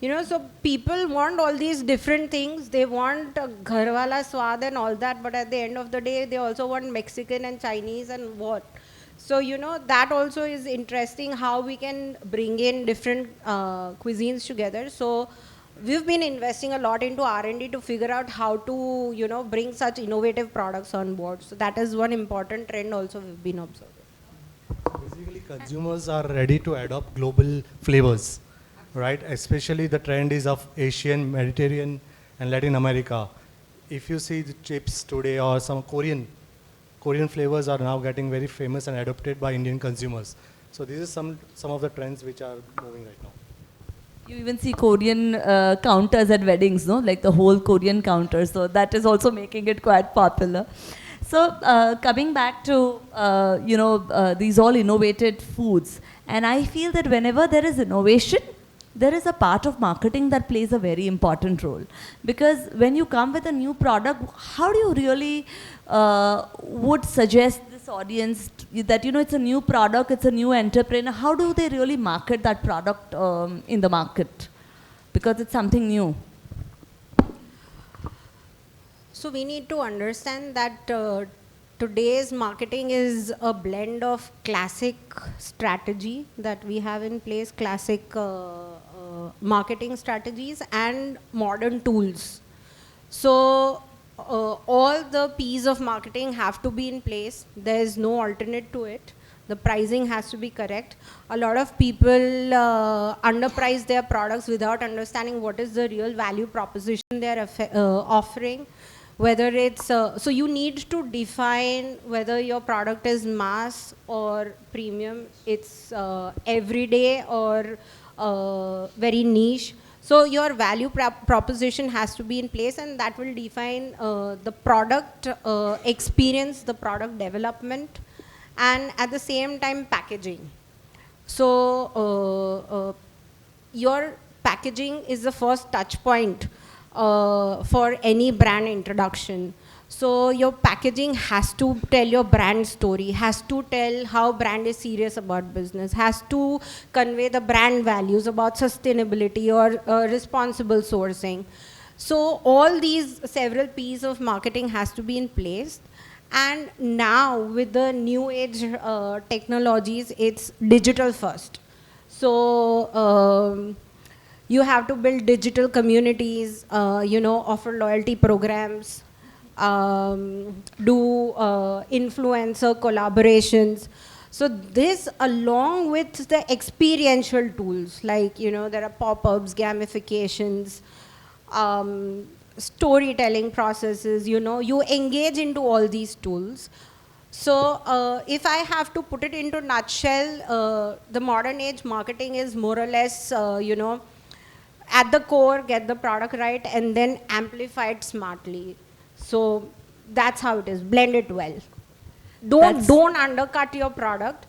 You know, so people want all these different things. They want gharwala swad and all that, but at the end of the day, they also want Mexican and Chinese and what. So, you know, that also is interesting how we can bring in different cuisines together. So we've been investing a lot into R&D to figure out how to, you know, bring such innovative products on board. So that is one important trend also we've been observing. Basically, consumers are ready to adopt global flavors, right? Especially the trend is of Asian, Mediterranean, and Latin America. If you see the chips today or some Korean flavors are now getting very famous and adopted by Indian consumers. So these are some of the trends which are moving right now. You even see Korean counters at weddings, no? Like the whole Korean counter. So that is also making it quite popular. So coming back to, you know, these all innovated foods. And I feel that whenever there is innovation, there is a part of marketing that plays a very important role. Because when you come with a new product, how do you really would suggest this audience that, you know, it's a new product, it's a new entrepreneur, how do they really market that product in the market? Because it's something new. So we need to understand that today's marketing is a blend of classic strategy that we have in place, classic marketing strategies and modern tools. So all the P's of marketing have to be in place. There is no alternate to it. The pricing has to be correct. A lot of people underprice their products without understanding what is the real value proposition they are offering. Whether it's, so you need to define whether your product is mass or premium, it's everyday or very niche. So your value proposition has to be in place, and that will define the product experience, the product development, and at the same time packaging. So your packaging is the first touch point for any brand introduction. So your packaging has to tell your brand story, has to tell how brand is serious about business, has to convey the brand values about sustainability or responsible sourcing. So all these several pieces of marketing has to be in place. And now with the new age technologies, it's digital first. So you have to build digital communities, offer loyalty programs, do influencer collaborations. So this, along with the experiential tools, like, there are pop-ups, gamifications, storytelling processes, you engage into all these tools. So if I have to put it into nutshell, the modern age marketing is more or less, at the core, get the product right, and then amplify it smartly. So that's how it is. Blend it well. Don't undercut your product.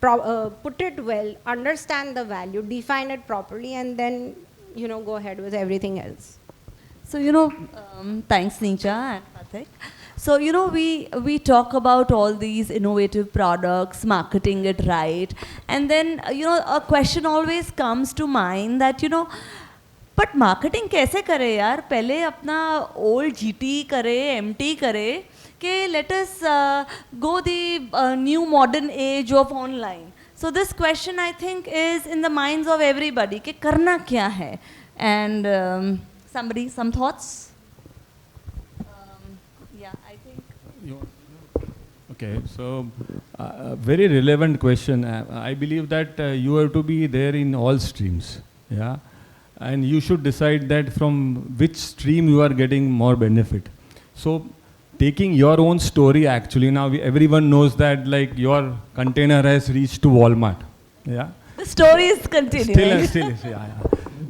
Put it well. Understand the value. Define it properly, and then go ahead with everything else. So thanks Nija and Pathik. So we talk about all these innovative products, marketing it right, and then a question always comes to mind that but marketing कैसे करे यार? पहले अपना old GT करे, MT करे, कि let us go the new modern age of online. So this question I think is in the minds of everybody कि करना क्या है? And somebody, some thoughts? Yeah, I think. Okay, so very relevant question. I believe that you have to be there in all streams. Yeah. And you should decide that from which stream you are getting more benefit. So taking your own story, actually, now everyone knows that like your container has reached to Walmart. Yeah. The story is continuing. Still, yeah.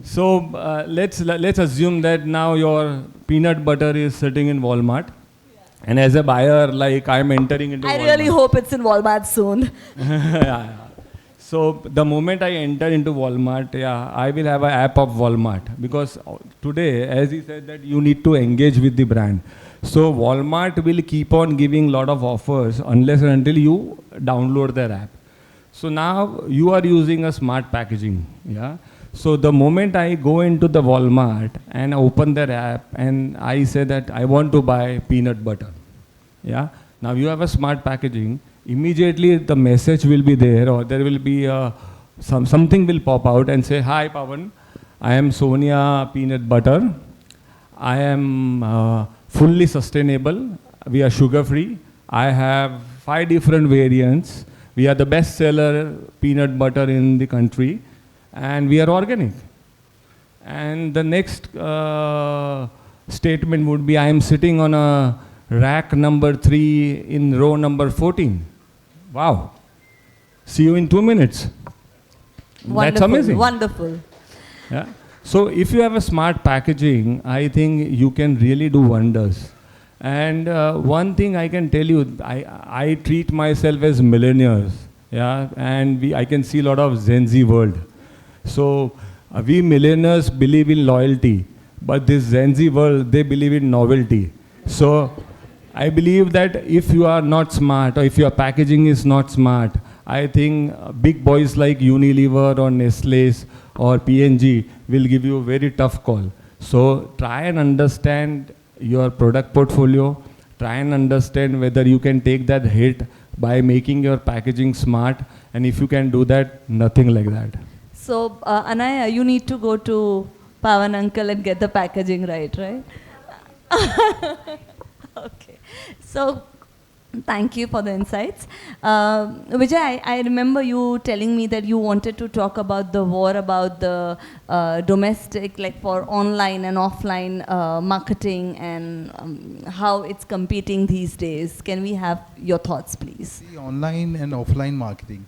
So let's assume that now your peanut butter is sitting in Walmart. Yeah. And as a buyer, like I'm entering into I Walmart. really hope it's in Walmart soon. Yeah. So the moment I enter into Walmart, I will have an app of Walmart, because today, as he said, that you need to engage with the brand. So Walmart will keep on giving lot of offers unless and until you download their app. So now you are using a smart packaging. Yeah. So the moment I go into the Walmart and open their app and I say that I want to buy peanut butter. Yeah. Now you have a smart packaging. Immediately the message will be there, or there will be something will pop out and say, hi Pavan, I am Sonya peanut butter. I am fully sustainable. We are sugar free. I have 5 different variants. We are the best seller peanut butter in the country, and we are organic. And the next statement would be, I am sitting on a rack number 3 in row number 14. Wow. See you in 2 minutes. Wonderful, that's amazing. Wonderful. Yeah. So if you have a smart packaging, I think you can really do wonders. And one thing I can tell you, I treat myself as millennials. Yeah. And I can see a lot of Gen Z world. So we millennials believe in loyalty, but this Gen Z world, they believe in novelty. So I believe that if you are not smart, or if your packaging is not smart, I think big boys like Unilever or Nestle's or P&G will give you a very tough call. So try and understand your product portfolio, try and understand whether you can take that hit by making your packaging smart, and if you can do that, nothing like that. So Anaya, you need to go to Pavan uncle and get the packaging right? Okay. So thank you for the insights. Vijay, I remember you telling me that you wanted to talk about the war about the domestic, like for online and offline marketing, and how it's competing these days. Can we have your thoughts, please? See, online and offline marketing.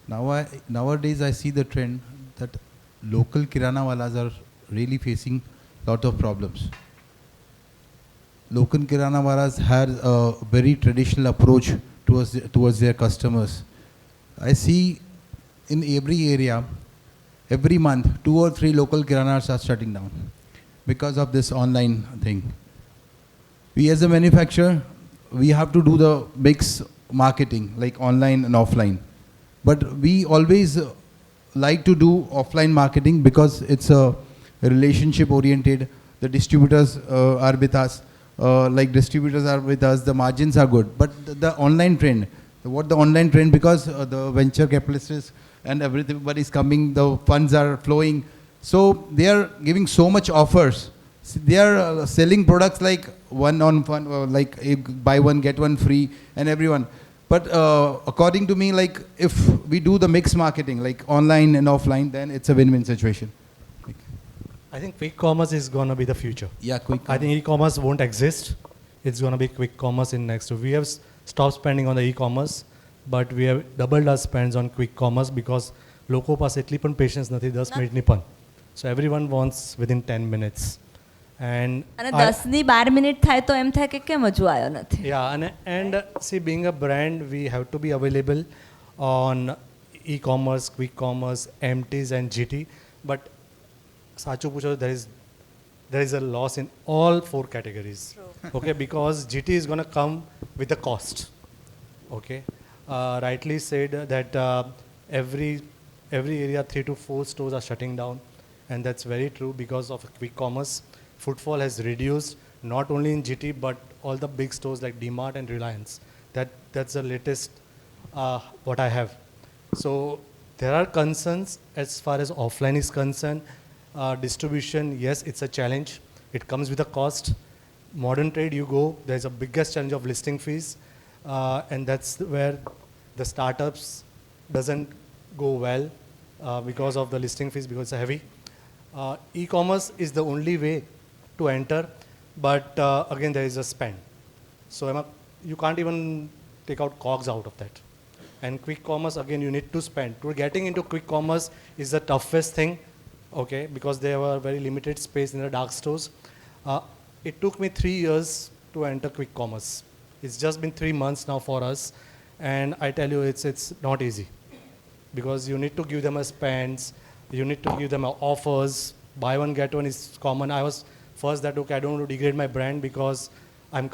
Nowadays I see the trend that local kirana walas are really facing a lot of problems. Local kirana walas had a very traditional approach towards their customers. I see in every area, every month, 2 or 3 local kiranas are shutting down because of this online thing. We as a manufacturer, we have to do the mix marketing, like online and offline. But we always like to do offline marketing because it's a relationship oriented, the distributors are with us, distributors are with us, the margins are good. But the online trend, because the venture capitalists and everybody is coming, the funds are flowing, so they are giving so much offers. They are selling products like one on one, buy one get one free, and everyone. But according to me, if we do the mixed marketing, like online and offline, then it's a win-win situation. I think quick commerce is going to be the future. Yeah, quick I think e-commerce won't exist. It's going to be quick commerce in next. We have stopped spending on the e-commerce, but we have doubled our spends on quick commerce because લોકો પાસે એટલી પણ patience નથી 10 મિનિટની પણ. So everyone wants within 10 minutes. And 10 ની 12 minute થાય તો એમ થાય કે કેમ હજુ આયો નથી. Yeah, and see, being a brand, we have to be available on e-commerce, quick commerce, MTs and GT. But સાચું પૂછો, there is a loss in all 4 categories. True. Okay, because GT is going to come with a cost. Okay, rightly said that every area 3 to 4 stores are shutting down, and that's very true because of quick commerce. Footfall has reduced not only in GT but all the big stores like DMart and Reliance. That's the latest what I have. So there are concerns as far as offline is concerned. Distribution, yes, it's a challenge. It comes with a cost. Modern trade, you go, there's a biggest challenge of listing fees, and that's where the startups doesn't go well because of the listing fees, because it's heavy. E-commerce is the only way to enter, but again there is a spend. So you can't even take out cogs out of that. And quick commerce, again, you need to spend. To getting into quick commerce is the toughest thing, okay, because they have a very limited space in the dark stores. It took me 3 years to enter quick commerce. It's just been 3 months now for us, and I tell you, it's not easy, because you need to give them a spends, you need to give them offers. Buy one get one is common. I was first that, okay, I don't want to degrade my brand because I'm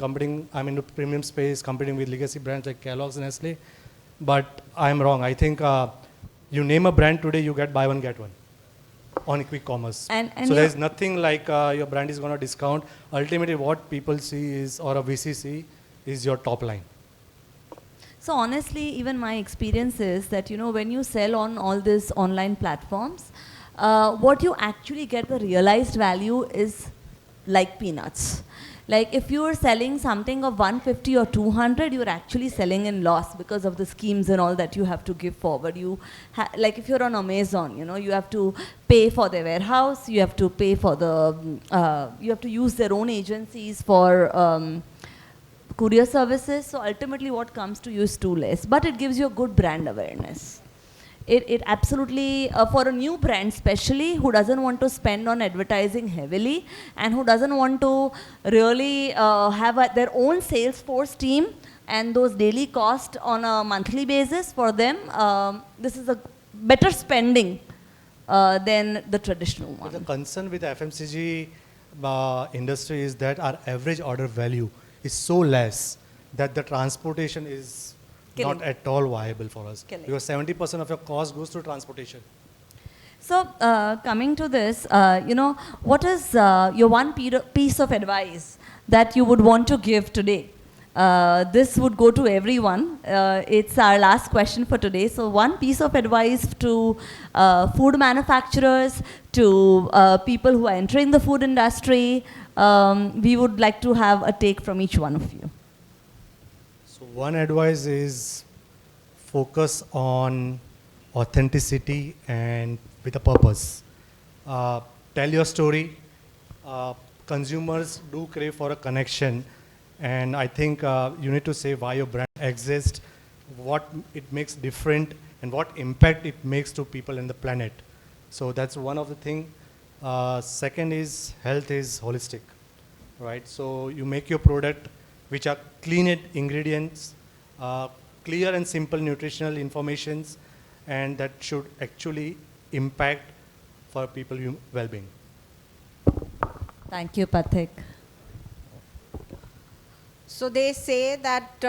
in the premium space, competing with legacy brands like Kellogg's and Nestle. But I'm wrong. I think you name a brand today, you get buy one get one on quick commerce. And so there's nothing like your brand is going to discount. Ultimately, what people see is, or a VCC is your top line. So honestly, even my experience is that, when you sell on all these online platforms, what you actually get the realized value is like peanuts. Like if you are selling something of 150 or 200, you're actually selling in loss because of the schemes and all that you have to give forward. Like if you're on Amazon, you have to pay for their warehouse, you have to pay for you have to use their own agencies for courier services. So ultimately what comes to you is too less, but it gives you a good brand awareness. It absolutely, for a new brand especially, who doesn't want to spend on advertising heavily and who doesn't want to really have their own sales force team and those daily costs on a monthly basis, for them, this is a better spending than the traditional one. But the concern with the FMCG industry is that our average order value is so less that the transportation is not at all viable for us. Because 70% of your cost goes to transportation. So coming to this, what is your one piece of advice that you would want to give today? This would go to everyone. It's our last question for today. So one piece of advice to food manufacturers, to people who are entering the food industry. We would like to have a take from each one of you. So one advice is focus on authenticity and with a purpose. Tell your story. Consumers do crave for a connection, and I think you need to say why your brand exists, what it makes different, and what impact it makes to people and the planet. So that's one of the thing. Second is health is holistic, right? So you make your product which are clean ingredients, clear and simple nutritional informations, and that should actually impact for people well-being. Thank you, Pathik. So they say that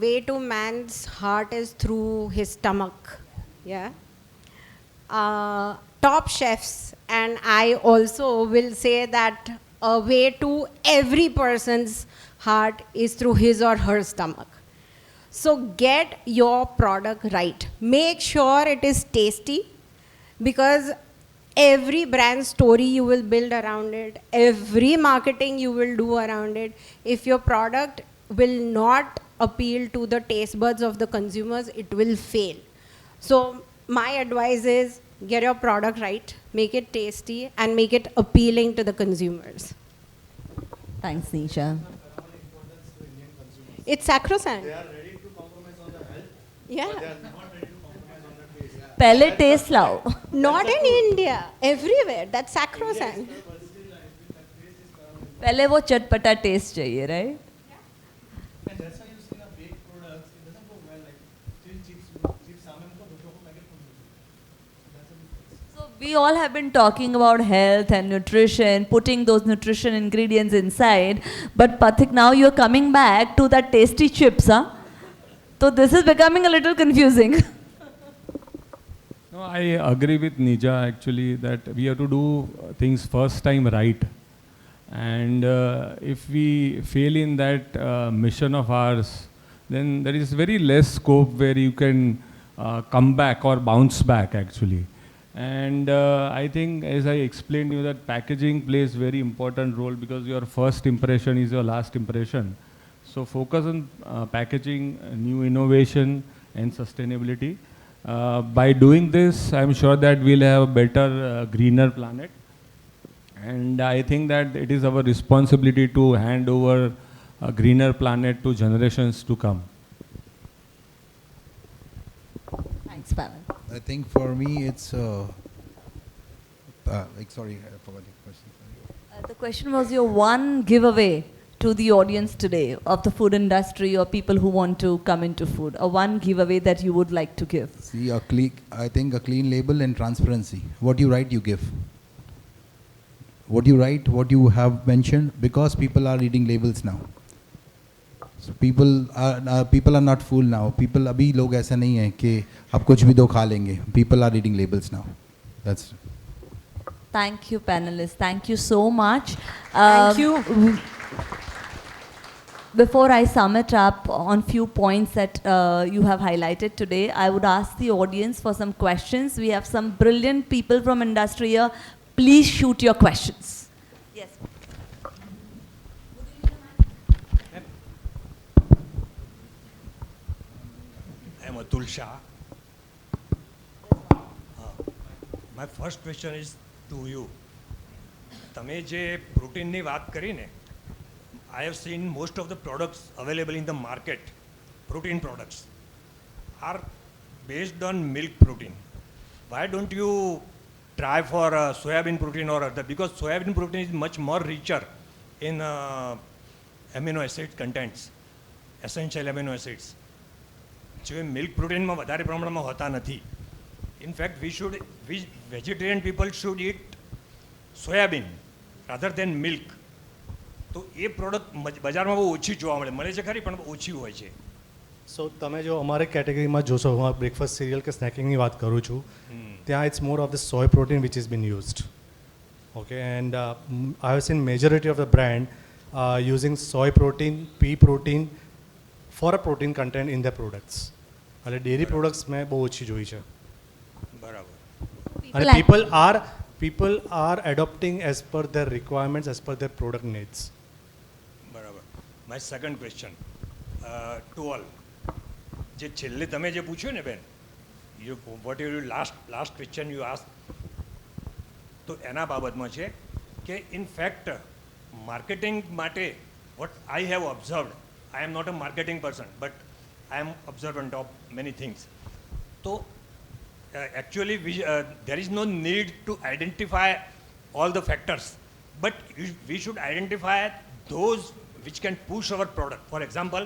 way to man's heart is through his stomach. Yeah. Top chefs, and I also will say that a way to every person's heart is through his or her stomach. So get your product right. Make sure it is tasty, because every brand story you will build around it, every marketing you will do around it, if your product will not appeal to the taste buds of the consumers, it will fail. So my advice is get your product right, make it tasty, and make it appealing to the consumers. Thanks, Nija. It's sacrosanct. They are ready to compromise on the health, Yeah. but they are not ready to compromise on the taste. Pehle taste lao. Not in India, everywhere. That's sacrosanct. पहले वो चटपटा test चाहिए, right? And that's why you see the baked products, it doesn't go well, like chips सामने मुझको दो को packet खोल दो. That's a difference. So we all have been talking about health and nutrition, putting those nutrition ingredients inside. But Pathik, now you're coming back to that tasty chips, huh? So this is becoming a little confusing. No, I agree with Nija actually that we have to do things first time right. And if we fail in that mission of ours, then there is very less scope where you can come back or bounce back actually. And I think, as I explained you, that packaging plays very important role because your first impression is your last impression. So focus on packaging, new innovation and sustainability. By doing this, I'm sure that we'll have a better, greener planet. And I think that it is our responsibility to hand over a greener planet to generations to come. Thanks, Pavan. I think for me it's sorry, I forgot the question. The question was your one giveaway to the audience today of the food industry or people who want to come into food. A one giveaway that you would like to give. See, I think a clean label and transparency. What you write, you give. What you write, what you have mentioned, because people are reading labels now. So people are not fooled now. People अभी लोग ऐसा नहीं है कि आप कुछ भी दो खा लेंगे. People are reading labels now. That's. Thank you, panelists. Thank you so much. Thank you. Before I sum it up on few points that you have highlighted today, I would ask the audience for some questions. We have some brilliant people from industry here. Please shoot your questions. Yes. I'm Atul Shah. My first question is to you. તમે જે પ્રોટીનની વાત કરી ને, I have seen most of the products available in the market, protein products, are based on milk protein. Why don't you try for soybean protein or other? Because soybean protein is much more richer in amino acid contents, essential amino acids. જે milk પ્રોટીનમાં વધારે પ્રમાણમાં હોતા નથી. In fact we vegetarian people should eat soybean rather than milk. તો એ product બજારમાં બહુ ઓછી જોવા મળે છે ખરી પણ ઓછી હોય છે. સો તમે જો અમારી કેટેગરીમાં જોશો, હું બ્રેકફાસ્ટ સિરિયલ કે સ્નેકિંગની વાત કરું છું, ત્યાં it's more of the soy protein which is been used. Okay, and I have seen majority of the brand using soy protein, pea protein for a protein content in the products. એટલે dairy products મેં બહુ ઓછી જોઈ છે. બરાબર. અને people are adopting as per their requirements, as per their product needs. બરાબર. My second question to all. જે છેલ્લે તમે જે પૂછ્યું ને બેન, what you last question you ask, તો એના બાબતમાં છે કે ઇન ફેક્ટ માર્કેટિંગ માટે what I have observed, I am not a marketing person but I am observant of many things. તો actually there is no need to identify all the factors, but we should identify those which can push our product. For example,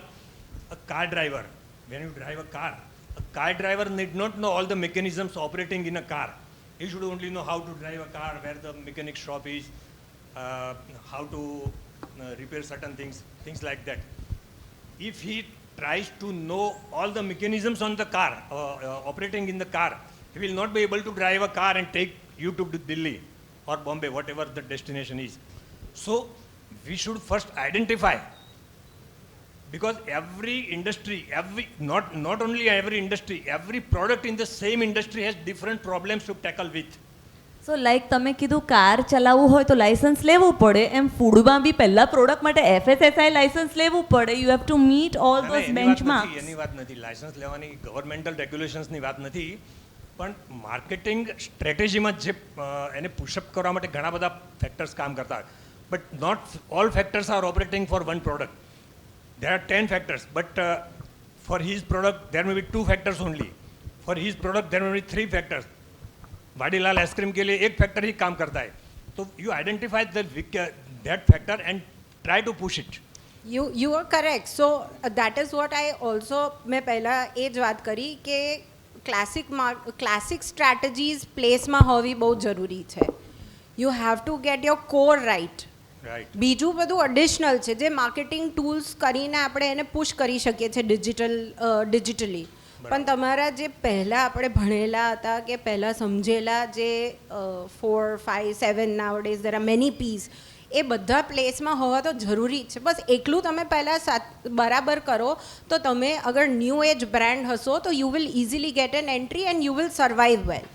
a car driver, when you drive a car driver need not know all the mechanisms operating in a car. He should only know how to drive a car, where the mechanic shop is, how to repair certain things like that. If he tries to know all the mechanisms on the car, operating in the car, he will not be able to drive a car and take you to Delhi or Bombay, whatever the destination is. So we should first identify, because every industry, not only every industry, every product in the same industry has different problems to tackle with. So like તમે કીધું car ચલાવવું હોય તો licence લેવું પડે, એમ ફૂડમાં બી પહેલા product માટે FSSAI લાઇસન્સ લેવું પડે. You have to meet all those benchmarks. એની વાત નથી, લાઇસન્સ લેવાની ગવર્મેન્ટલ રેગ્યુલેશન્સની વાત નથી, પણ માર્કેટિંગ સ્ટ્રેટેજીમાં જે એને પુશઅપ કરવા માટે ઘણા બધા ફેક્ટર્સ કામ કરતા હોય, but not all factors are operating for one product. There are 10 factors, but for his product there may be 2 factors only. For his product there may be 3 factors. Vadilal ice cream के लिए एक factor ही काम करता है. तो you identify that factor and try to push it. You are correct. So that is what I also मैं पहला ये ज बात करी कि classic strategies place માં હોવી બહુ જરૂરી છે. You have to get your core right. બીજું બધું એડિશનલ છે જે માર્કેટિંગ ટૂલ્સ કરીને આપણે એને પુશ કરી શકીએ છીએ ડિજિટલી. પણ તમારા જે પહેલાં આપણે ભણેલા હતા કે પહેલાં સમજેલા જે 4, 5, 7 nowadays there are many P's, એ બધા પ્લેસમાં હોવા તો જરૂરી છે. બસ એટલું તમે પહેલાં બરાબર કરો તો તમે અગર ન્યૂ એજ બ્રાન્ડ હશો તો you will easily get an entry and you will survive well.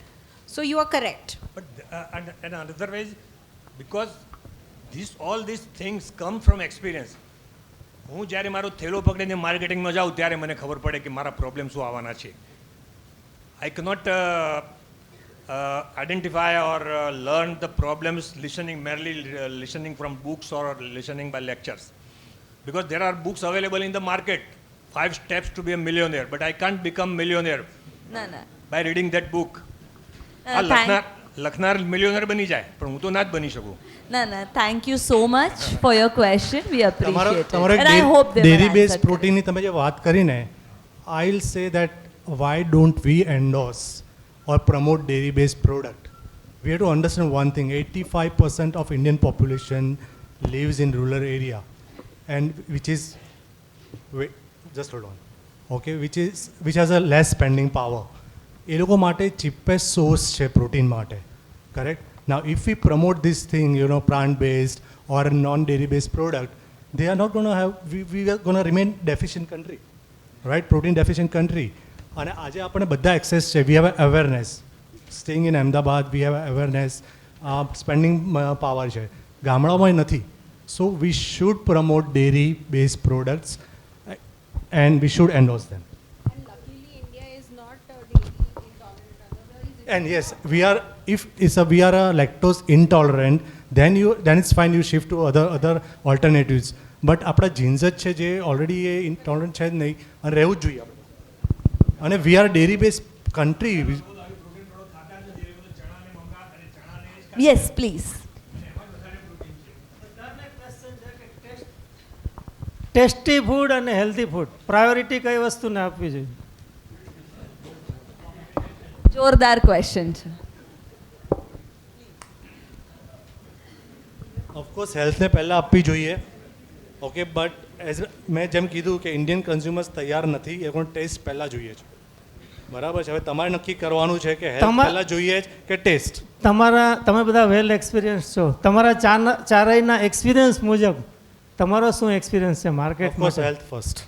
So you are correct. But and otherwise, because all these things come from experience. હું જ્યારે મારો થેલો પકડીને માર્કેટિંગમાં જાઉં ત્યારે મને ખબર પડે કે મારા પ્રોબ્લેમ શું આવવાના છે. I cannot identify or learn the problems merely listening from books or listening by lectures, because there are books available in the market, 5 steps to be a millionaire, but I can't become millionaire by reading that book. લખનાર millionaire બની જાય, પણ હું તો ના જ બની શકું. ના, thank you so much for your question. We appreciate it. તમારો And I hope they dairy were based answered પ્રોટીનની તમે જે વાત કરીને, I'll say that why don't we endorse or promote dairy based product? We have to understand one thing: 85% of Indian population lives in rural area, and which is, wait, just hold on, okay, which has a less spending power. એ લોકો માટે cheapest source છે protein માટે, correct? Now if we promote this thing, plant based or a non dairy based product, they are not going to have, we are going to remain deficient country, right? Protein deficient country. અને આજે આપણે બધા access છે, we have a awareness. Staying in Ahmedabad, we have a awareness, spending power છે, ગામડામાં નથી. So we should promote dairy based products and we should endorse them. And yes, we are a lactose intolerant, then it's fine, you shift to other alternatives. But આપણા jeans જ છે જે already એ ઇન્ટોલરન્ટ છે જ નહીં, અને રહેવું જ જોઈએ આપણે. અને we are dairy base country. Yes, please. Tasty food અને હેલ્ધી ફૂડ, પ્રાયોરિટી કઈ વસ્તુને આપવી જોઈએ? જોરદાર ક્વેશ્ચન છે. ઓફકોર્સ હેલ્થને પહેલાં આપવી જોઈએ, ઓકે, બટ મેં જેમ કીધું કે ઇન્ડિયન કન્ઝ્યુમર્સ તૈયાર નથી, એ લોકોને ટેસ્ટ પહેલાં જોઈએ છે, બરાબર છે. હવે તમારે નક્કી કરવાનું છે કે હેલ્થ પહેલાં જોઈએ કે ટેસ્ટ. તમે બધા વેલ એક્સપિરિયન્સ છો, તમારા ચારેયના એક્સપિરિયન્સ મુજબ તમારો શું એક્સપિરિયન્સ છે માર્કેટમાં? Health first.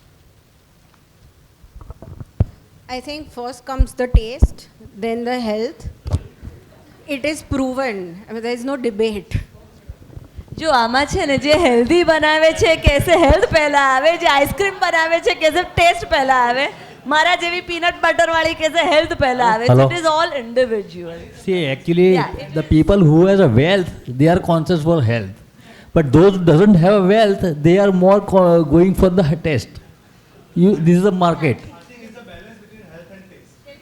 I think first comes the taste, then the health. It is proven. I mean, there is no debate. જો આમાં છે ને, જે હેલ્ધી બનાવે છે કેસે હેલ્થ પહેલા આવે, જે આઈસ્ક્રીમ બનાવે છે કેસે ટેસ્ટ પહેલા આવે, મારા જેવી પીનટ બટર વાળી કેસે હેલ્થ પહેલા આવે. So it is all individual. See, actually, the people who has a wealth, they are conscious for health. But those who doesn't have a wealth, they are more going for the taste. This is the market.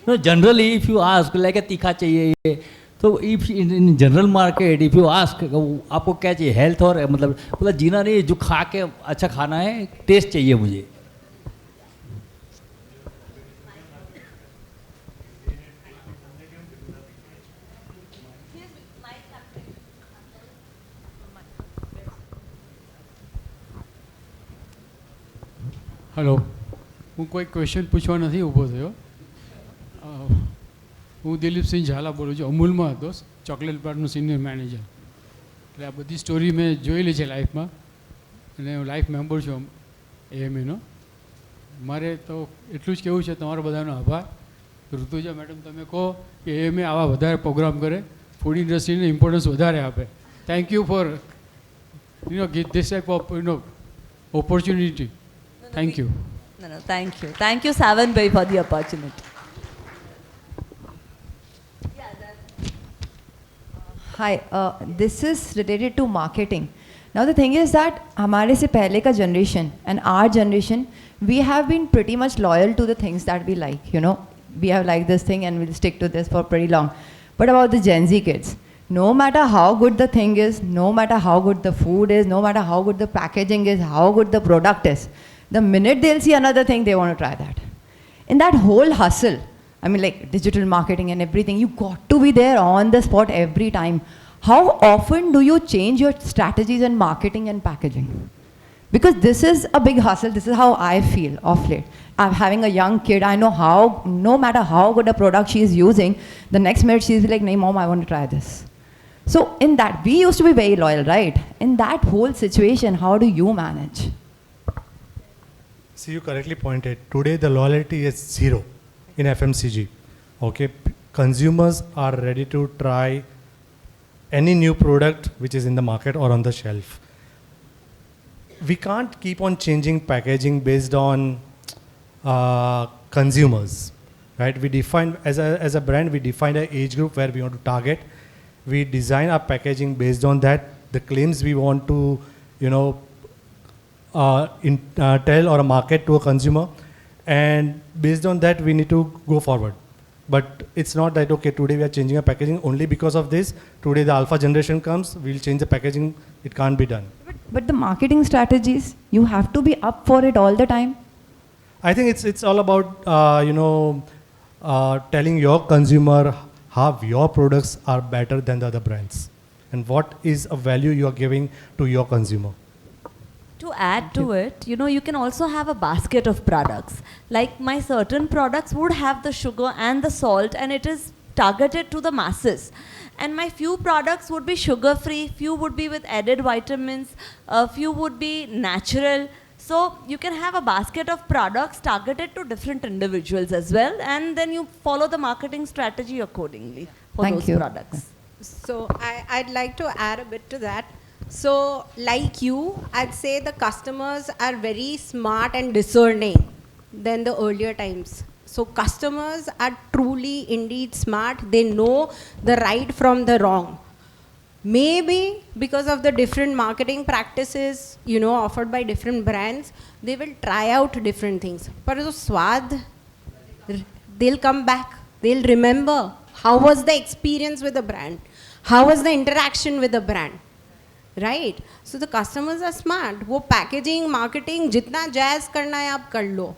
No, generally, if you ask, like a तीखा चाहिए, तो if in general market, if you ask, आपको क्या चाहिए, health और मतलब जीना नहीं, जो खा के अच्छा खाना है, टेस्ट चाहिए मुझे. હેલો, હું કોઈ ક્વેશ્ચન પૂછવા નથી ઊભો થયો. હું દિલીપસિંહ ઝાલા બોલું છું, અમૂલમાં હતો ચોકલેટ પાર્ટનો સિનિયર મેનેજર. એટલે આ બધી સ્ટોરી મેં જોયેલી છે લાઈફમાં અને હું લાઈફ મેમ્બર છું એએમએનો. મારે તો એટલું જ કહેવું છે તમારો બધાનો આભાર. ઋતુજા મેડમ તમે કહો કે એએમએ આવા વધારે પ્રોગ્રામ કરે, ફૂડ ઇન્ડસ્ટ્રીને ઇમ્પોર્ટન્સ વધારે આપે. Thank you for give this type of opportunity. Thank you. No, thank you. Thank you, Savan Bhai, for the opportunity. Hi, this is related to marketing. Now the thing is that हमारे से पहले का generation and our generation, we have been pretty much loyal to the things that we like. You know, we have liked this thing and we'll stick to this for pretty long. But about the Gen Z kids, no matter how good the thing is, no matter how good the food is, no matter how good the packaging is, how good the product is, the minute they'll see another thing, they want to try that. In that whole hustle, I mean like digital marketing and everything, you got to be there on the spot every time. How often do you change your strategies in marketing and packaging? Because this is a big hustle. This is how I feel of late. I'm having a young kid. I know how, no matter how good a product she's using, the next minute she's like, "Nahi, mom, I want to try this." So in that, we used to be very loyal, right? In that whole situation, how do you manage? See, you correctly pointed. Today, the loyalty is zero in FMCG. Okay, consumers are ready to try any new product which is in the market or on the shelf. We can't keep on changing packaging based on consumers, right? We define, as a brand, we define an age group where we want to target. We design our packaging based on that, the claims we want to, you know, tell or market to a consumer, and based on that we need to go forward. But it's not that, okay, today we are changing our packaging only because of this. Today the alpha generation comes, we'll change the packaging. It can't be done. But the marketing strategies, you have to be up for it all the time. I think it's all about, telling your consumer how your products are better than the other brands and what is a value you are giving to your consumer. To add to it, you know, you can also have a basket of products. Like my certain products would have the sugar and the salt, and it is targeted to the masses. And my few products would be sugar free, few would be with added vitamins, few would be natural. So you can have a basket of products targeted to different individuals as well, and then you follow the marketing strategy accordingly for those products. So I'd like to add a bit to that. So like you, I'd say the customers are very smart and discerning than the earlier times. So customers are truly indeed smart. They know the right from the wrong. Maybe because of the different marketing practices, you know, offered by different brands, they will try out different things. But the swad, they'll come back. They'll remember how was the experience with the brand, how was the interaction with the brand, right? So the customers are smart. वो packaging, marketing, जितना jazz करना है आप कर लो.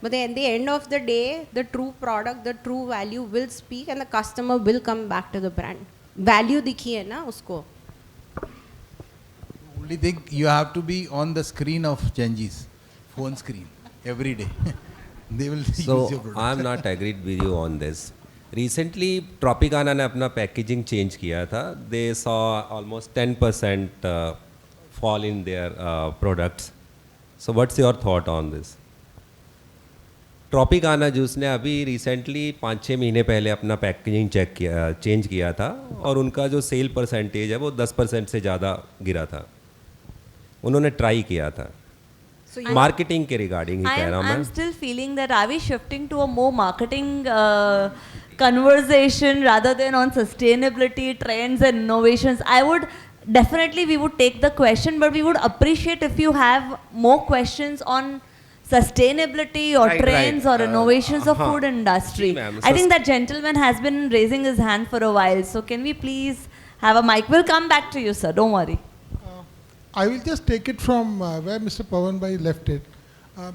But at the end of the day, the true product, the true value will speak, and the customer will come back to the brand. Value दिखी है ना उसको. Only thing, you have to be on the screen of Genji's phone screen every day. They will use your product. I'm not agreed with you on this. Recently, Tropicana ने अपना packaging change किया था. They saw almost 10% fall in their products. So what's your thought on this? Tropicana juice ने अभी recently 5-6 महीने पहले अपना packaging change किया था, और उनका जो सेल परसेंटेज है वो 10% से ज़्यादा गिरा था. उन्होंने ट्राई किया था. मार्केटिंग के रिगार्डिंग ही कह रहा हूँ मैं. I'm still feeling that are we shifting to a more marketing conversation rather than on sustainability, trends and innovations? I would definitely, we would take the question, but we would appreciate if you have more questions on sustainability or trends or innovations of food industry. I think that gentleman has been raising his hand for a while. So can we please have a mic? We'll come back to you, sir. Don't worry. I will just take it from where Mr. Pavan Bhai left it.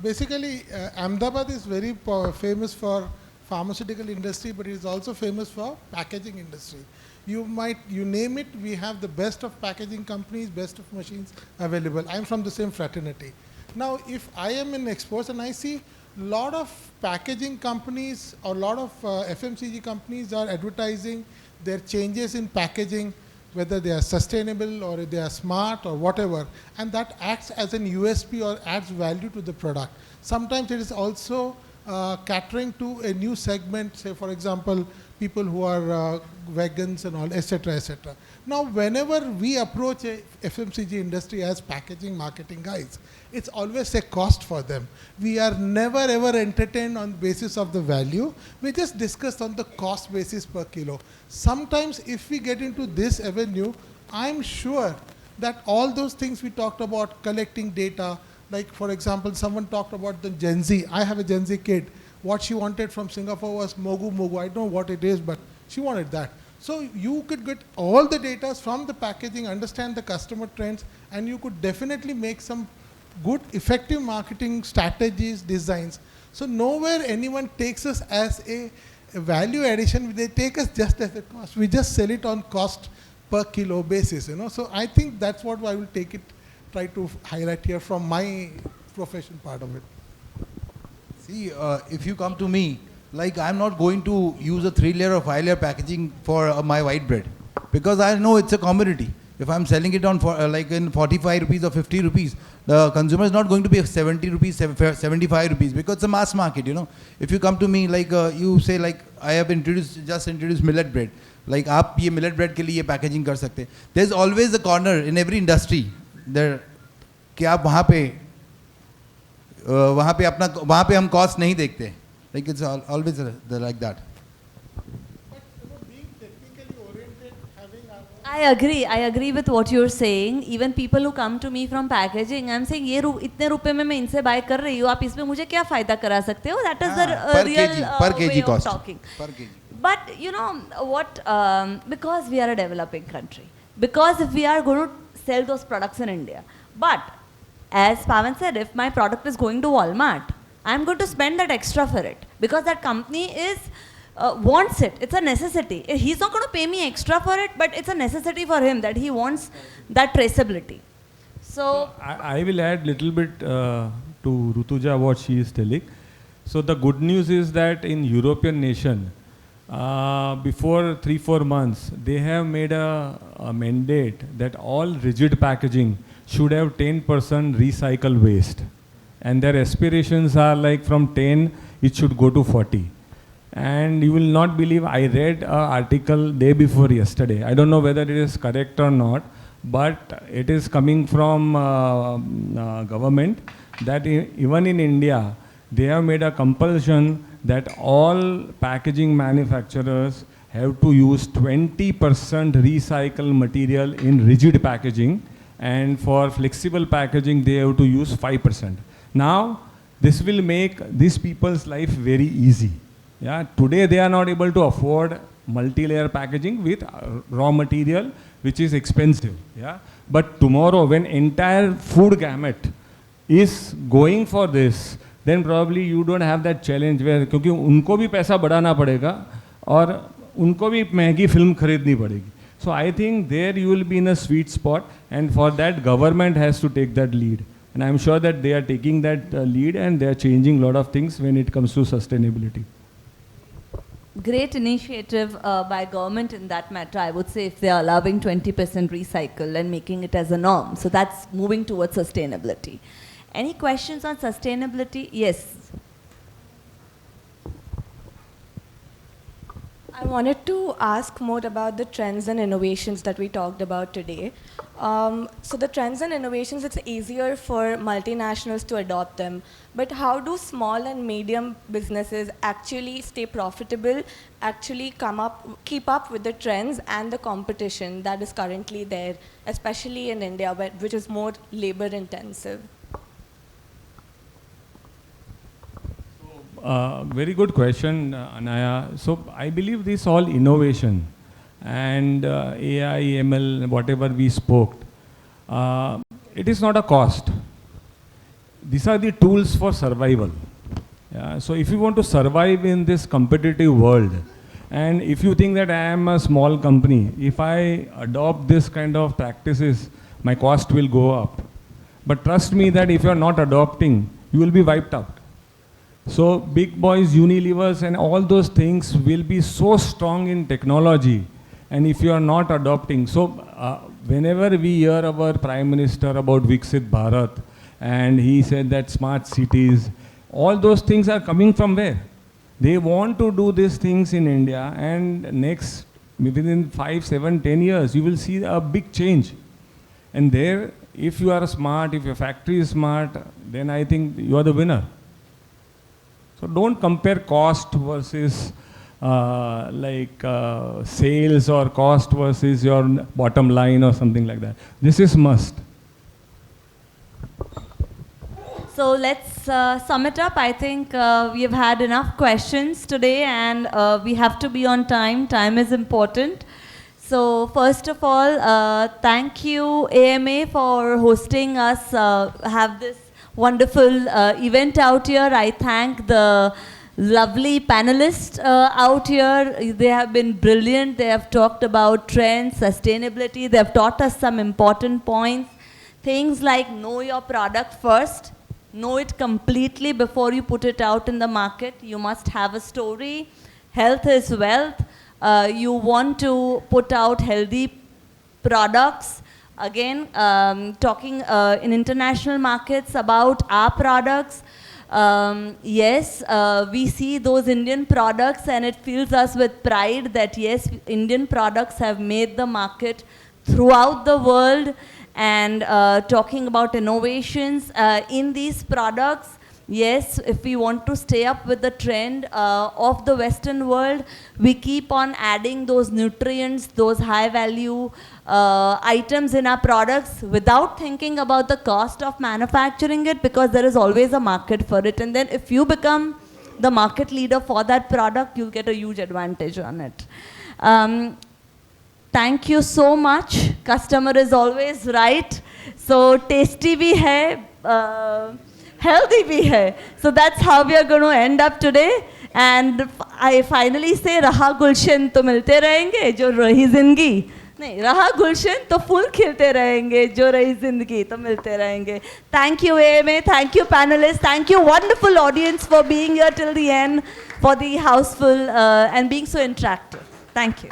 Basically, Ahmedabad is very famous for pharmaceutical industry, but it is also famous for packaging industry. You name it, we have the best of packaging companies, best of machines available. I'm from the same fraternity. Now, if I am in exports and I see a lot of packaging companies or a lot of FMCG companies are advertising their changes in packaging, whether they are sustainable or they are smart or whatever, and that acts as an USP or adds value to the product. Sometimes it is also catering to a new segment, say for example, people who are vegans and all, etc., etc. Now, whenever we approach a FMCG industry as packaging marketing guys, it's always a cost for them. We are never ever entertained on basis of the value. We just discuss on the cost basis per kilo. Sometimes if we get into this avenue, I'm sure that all those things we talked about, collecting data, like for example, someone talked about the Gen Z. I have a Gen Z kid. What she wanted from Singapore was Mogu Mogu. I don't know what it is, but she wanted that. So you could get all the data from the packaging, understand the customer trends, and you could definitely make some good, effective marketing strategies, designs. So nowhere anyone takes us as a value addition. They take us just as a cost. We just sell it on cost per kilo basis, you know. So I think that's what I will take it, try to highlight here from my profession part of it. See, if you come to me, like I'm not going to use a 3-layer or 5-layer packaging for my white bread, because I know it's a commodity. If I'm selling it on like in 45 rupees or 50 rupees, the consumer is not going to pay 70 rupees, 75 rupees, because it's a mass market, you know. If you come to me, like you say, like I have just introduced millet bread, like आप ये millet bread के लिए packaging कर सकते. There's always a corner in every industry there कि आप वहाँ पे हम cost नहीं देखते. Like it's always like that. I agree with what you're saying. Even people who come to me from packaging, I'm saying ये इतने रुपए में मैं इनसे buy कर रही हूँ, आप इसमें मुझे क्या फायदा करा सकते हो? That is the real way of talking. Per kg. But you know what? Because we are a developing country, because if we are going to sell those products in India, but as Pavan said, if my product is going to Walmart, I'm going to spend that extra for it because that company is wants it. It's a necessity. He's not going to pay me extra for it, but it's a necessity for him that he wants that traceability. So I will add little bit to Rutuja what she is telling. So the good news is that in European nation, before 3-4 months, they have made a mandate that all rigid packaging should have 10% recycle waste. And their aspirations are like from 10, it should go to 40. And you will not believe, I read an article day before yesterday. I don't know whether it is correct or not, but it is coming from government that even in India, they have made a compulsion that all packaging manufacturers have to use 20% recycled material in rigid packaging, and for flexible packaging, they have to use 5%. Now, this will make these people's life very easy. Yeah, today they are not able to afford multi-layer packaging with raw material, which is expensive. Yeah, but tomorrow, when entire food gamut is going for this, then probably you don't have that challenge where, क्योंकि उनको भी पैसा बढ़ाना पड़ेगा और उनको भी महंगी फिल्म खरीदनी पड़ेगी. So I think there you will be in a sweet spot, and for that government has to take that lead. And I'm sure that they are taking that lead and they are changing a lot of things when it comes to sustainability. Great initiative by government in that matter. I would say if they are allowing 20% recycle and making it as a norm. So that's moving towards sustainability. Any questions on sustainability? Yes. I wanted to ask more about the trends and innovations that we talked about today. So the trends and innovations, it's easier for multinationals to adopt them. But how do small and medium businesses actually stay profitable, actually keep up with the trends and the competition that is currently there, especially in India, which is more labor intensive? Very good question, Anaya. So I believe this all innovation and AI, ML, whatever we spoke, it is not a cost. These are the tools for survival. Yeah? So if you want to survive in this competitive world, and if you think that I am a small company, if I adopt this kind of practices, my cost will go up. But trust me that if you are not adopting, you will be wiped out. So big boys, Unilevers and all those things will be so strong in technology And if you are not adopting, so whenever we hear our Prime Minister about Viksit Bharat, and he said that smart cities, all those things are coming from where? They want to do these things in India, and next, within 5, 7, 10 years, you will see a big change. And there, if you are smart, if your factory is smart, then I think you are the winner. So don't compare cost versus sales, or cost versus your bottom line or something like that. This is must. So let's sum it up. I think we have had enough questions today, and we have to be on time. Time is important. So first of all, thank you AMA for hosting us, have this wonderful event out here. I thank the lovely panelists out here. They have been brilliant. They have talked about trends, sustainability. They have taught us some important points. Things like know your product first. Know it completely before you put it out in the market. You must have a story. Health is wealth. You want to put out healthy products. Again, talking in international markets about our products. Yes, we see those Indian products, and it fills us with pride that yes, Indian products have made the market throughout the world. And talking about innovations in these products, yes, if we want to stay up with the trend of the Western world, we keep on adding those nutrients, those high value items in our products without thinking about the cost of manufacturing it, because there is always a market for it. And then if you become the market leader for that product, you'll get a huge advantage on it. Thank you so much. Customer is always right. So tasty bhi hai, healthy bhi hai. So that's how we are going to end up today. And I finally say, Raha Gulshan to milte rahenge, jo rahi zindagi. नहीं रहा गुलशन तो फूल खिलते रहेंगे, जो रही जिंदगी तो मिलते रहेंगे. Thank you AMA, thank you panelists, thank you wonderful audience for being here till the end, for the houseful and being so interactive. Thank you.